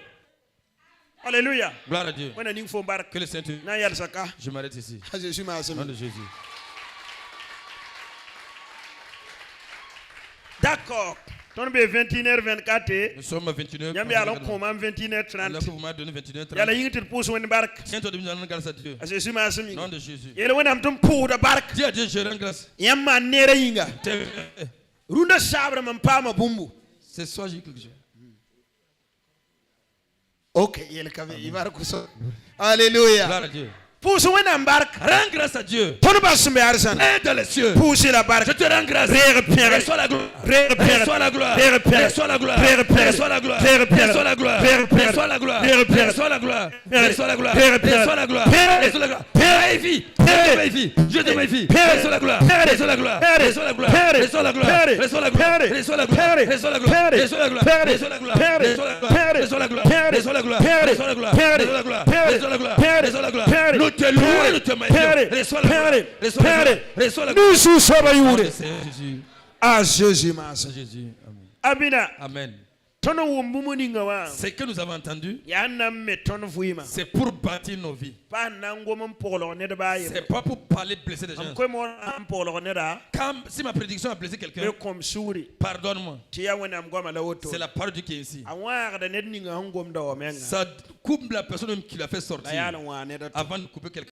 alléluia Gloire à Dieu. wana ning fo bar Que le Saint-Esprit. na yar saka Je m'arrête ici. jésus ma Au nom de Jésus. d'accord ton be 21h24 Nous sommes à 21h. yam ya la ko mam Alors 21h30 que vous m'avez donné 21h30. yalla yingtir pousse woni bark Tiens-toi de nous rendre grâce à Dieu. jésus ma sami Au nom de Jésus. yele wona am tum pouda bark Dis à Dieu, je rends grâce. yamma nere yinga T'es- runda sabra man pama bumbu Ce soir, j'ai quelque chose. ok yele kave ibaraku so alléluia Gloire à Dieu. pousse wona bark Rends grâce à Dieu. ton basumbe arsan Aide dans les cieux. pousse la bark Je te rends grâce. Repère. Reçois la gloire. Repère. Reçois la gloire. Repère. Reçois la gloire. Repère. Reçois la gloire. Repère. Reçois la gloire. Repère. Reçois la gloire. Repère. Reçois la gloire. Repère. Reçois la gloire. Repère. Reçois la gloire. Repère. Reçois la gloire. Maïfi. Repère. Maïfi. Je te maïfi. Repère. Reçois la gloire. Repère. Reçois la gloire. Repère. Reçois la gloire. Repère. Reçois la gloire. Repère. Reçois la gloire. Repère. Reçois la gloire. Repère. Reçois la gloire. Repère. Reçois la gloire. Repère. Reçois la gloire. Repère. Reçois la gloire. Repère. Reçois la gloire. Repère. Reçois la gloire. Repère. Reçois la gloire. Repère. Reçois la gloire. Repère. Reçois la gloire. Repère. Reçois la gloire. Repère. Nous te louons, nous te maïfions. Repère. Reçois la gloire. Repère. Reçois la gloire. Repère. Reçois la gloire. nusu saba yure Seigneur Jésus. ah jésus ma Jésus. Amen. abina Amen. tono wumbumuni ngawa Ce que nous avons entendu, ya nam me tono fuima c'est pour bâtir nos vies. pa nango mon polo ne da baye C'est pas pour parler de blesser des gens. am ko mo am polo ne da Quand, si ma prédiction a blessé be quelqu'un, kom suri pardonne-moi. ti ya wona am goma la woto C'est la parole de Dieu qui est ici. awar da ne ninga ngom da o menga Ça coupe la personne qui l'a fait la sortir ya wa ne da avant de couper quelqu'un.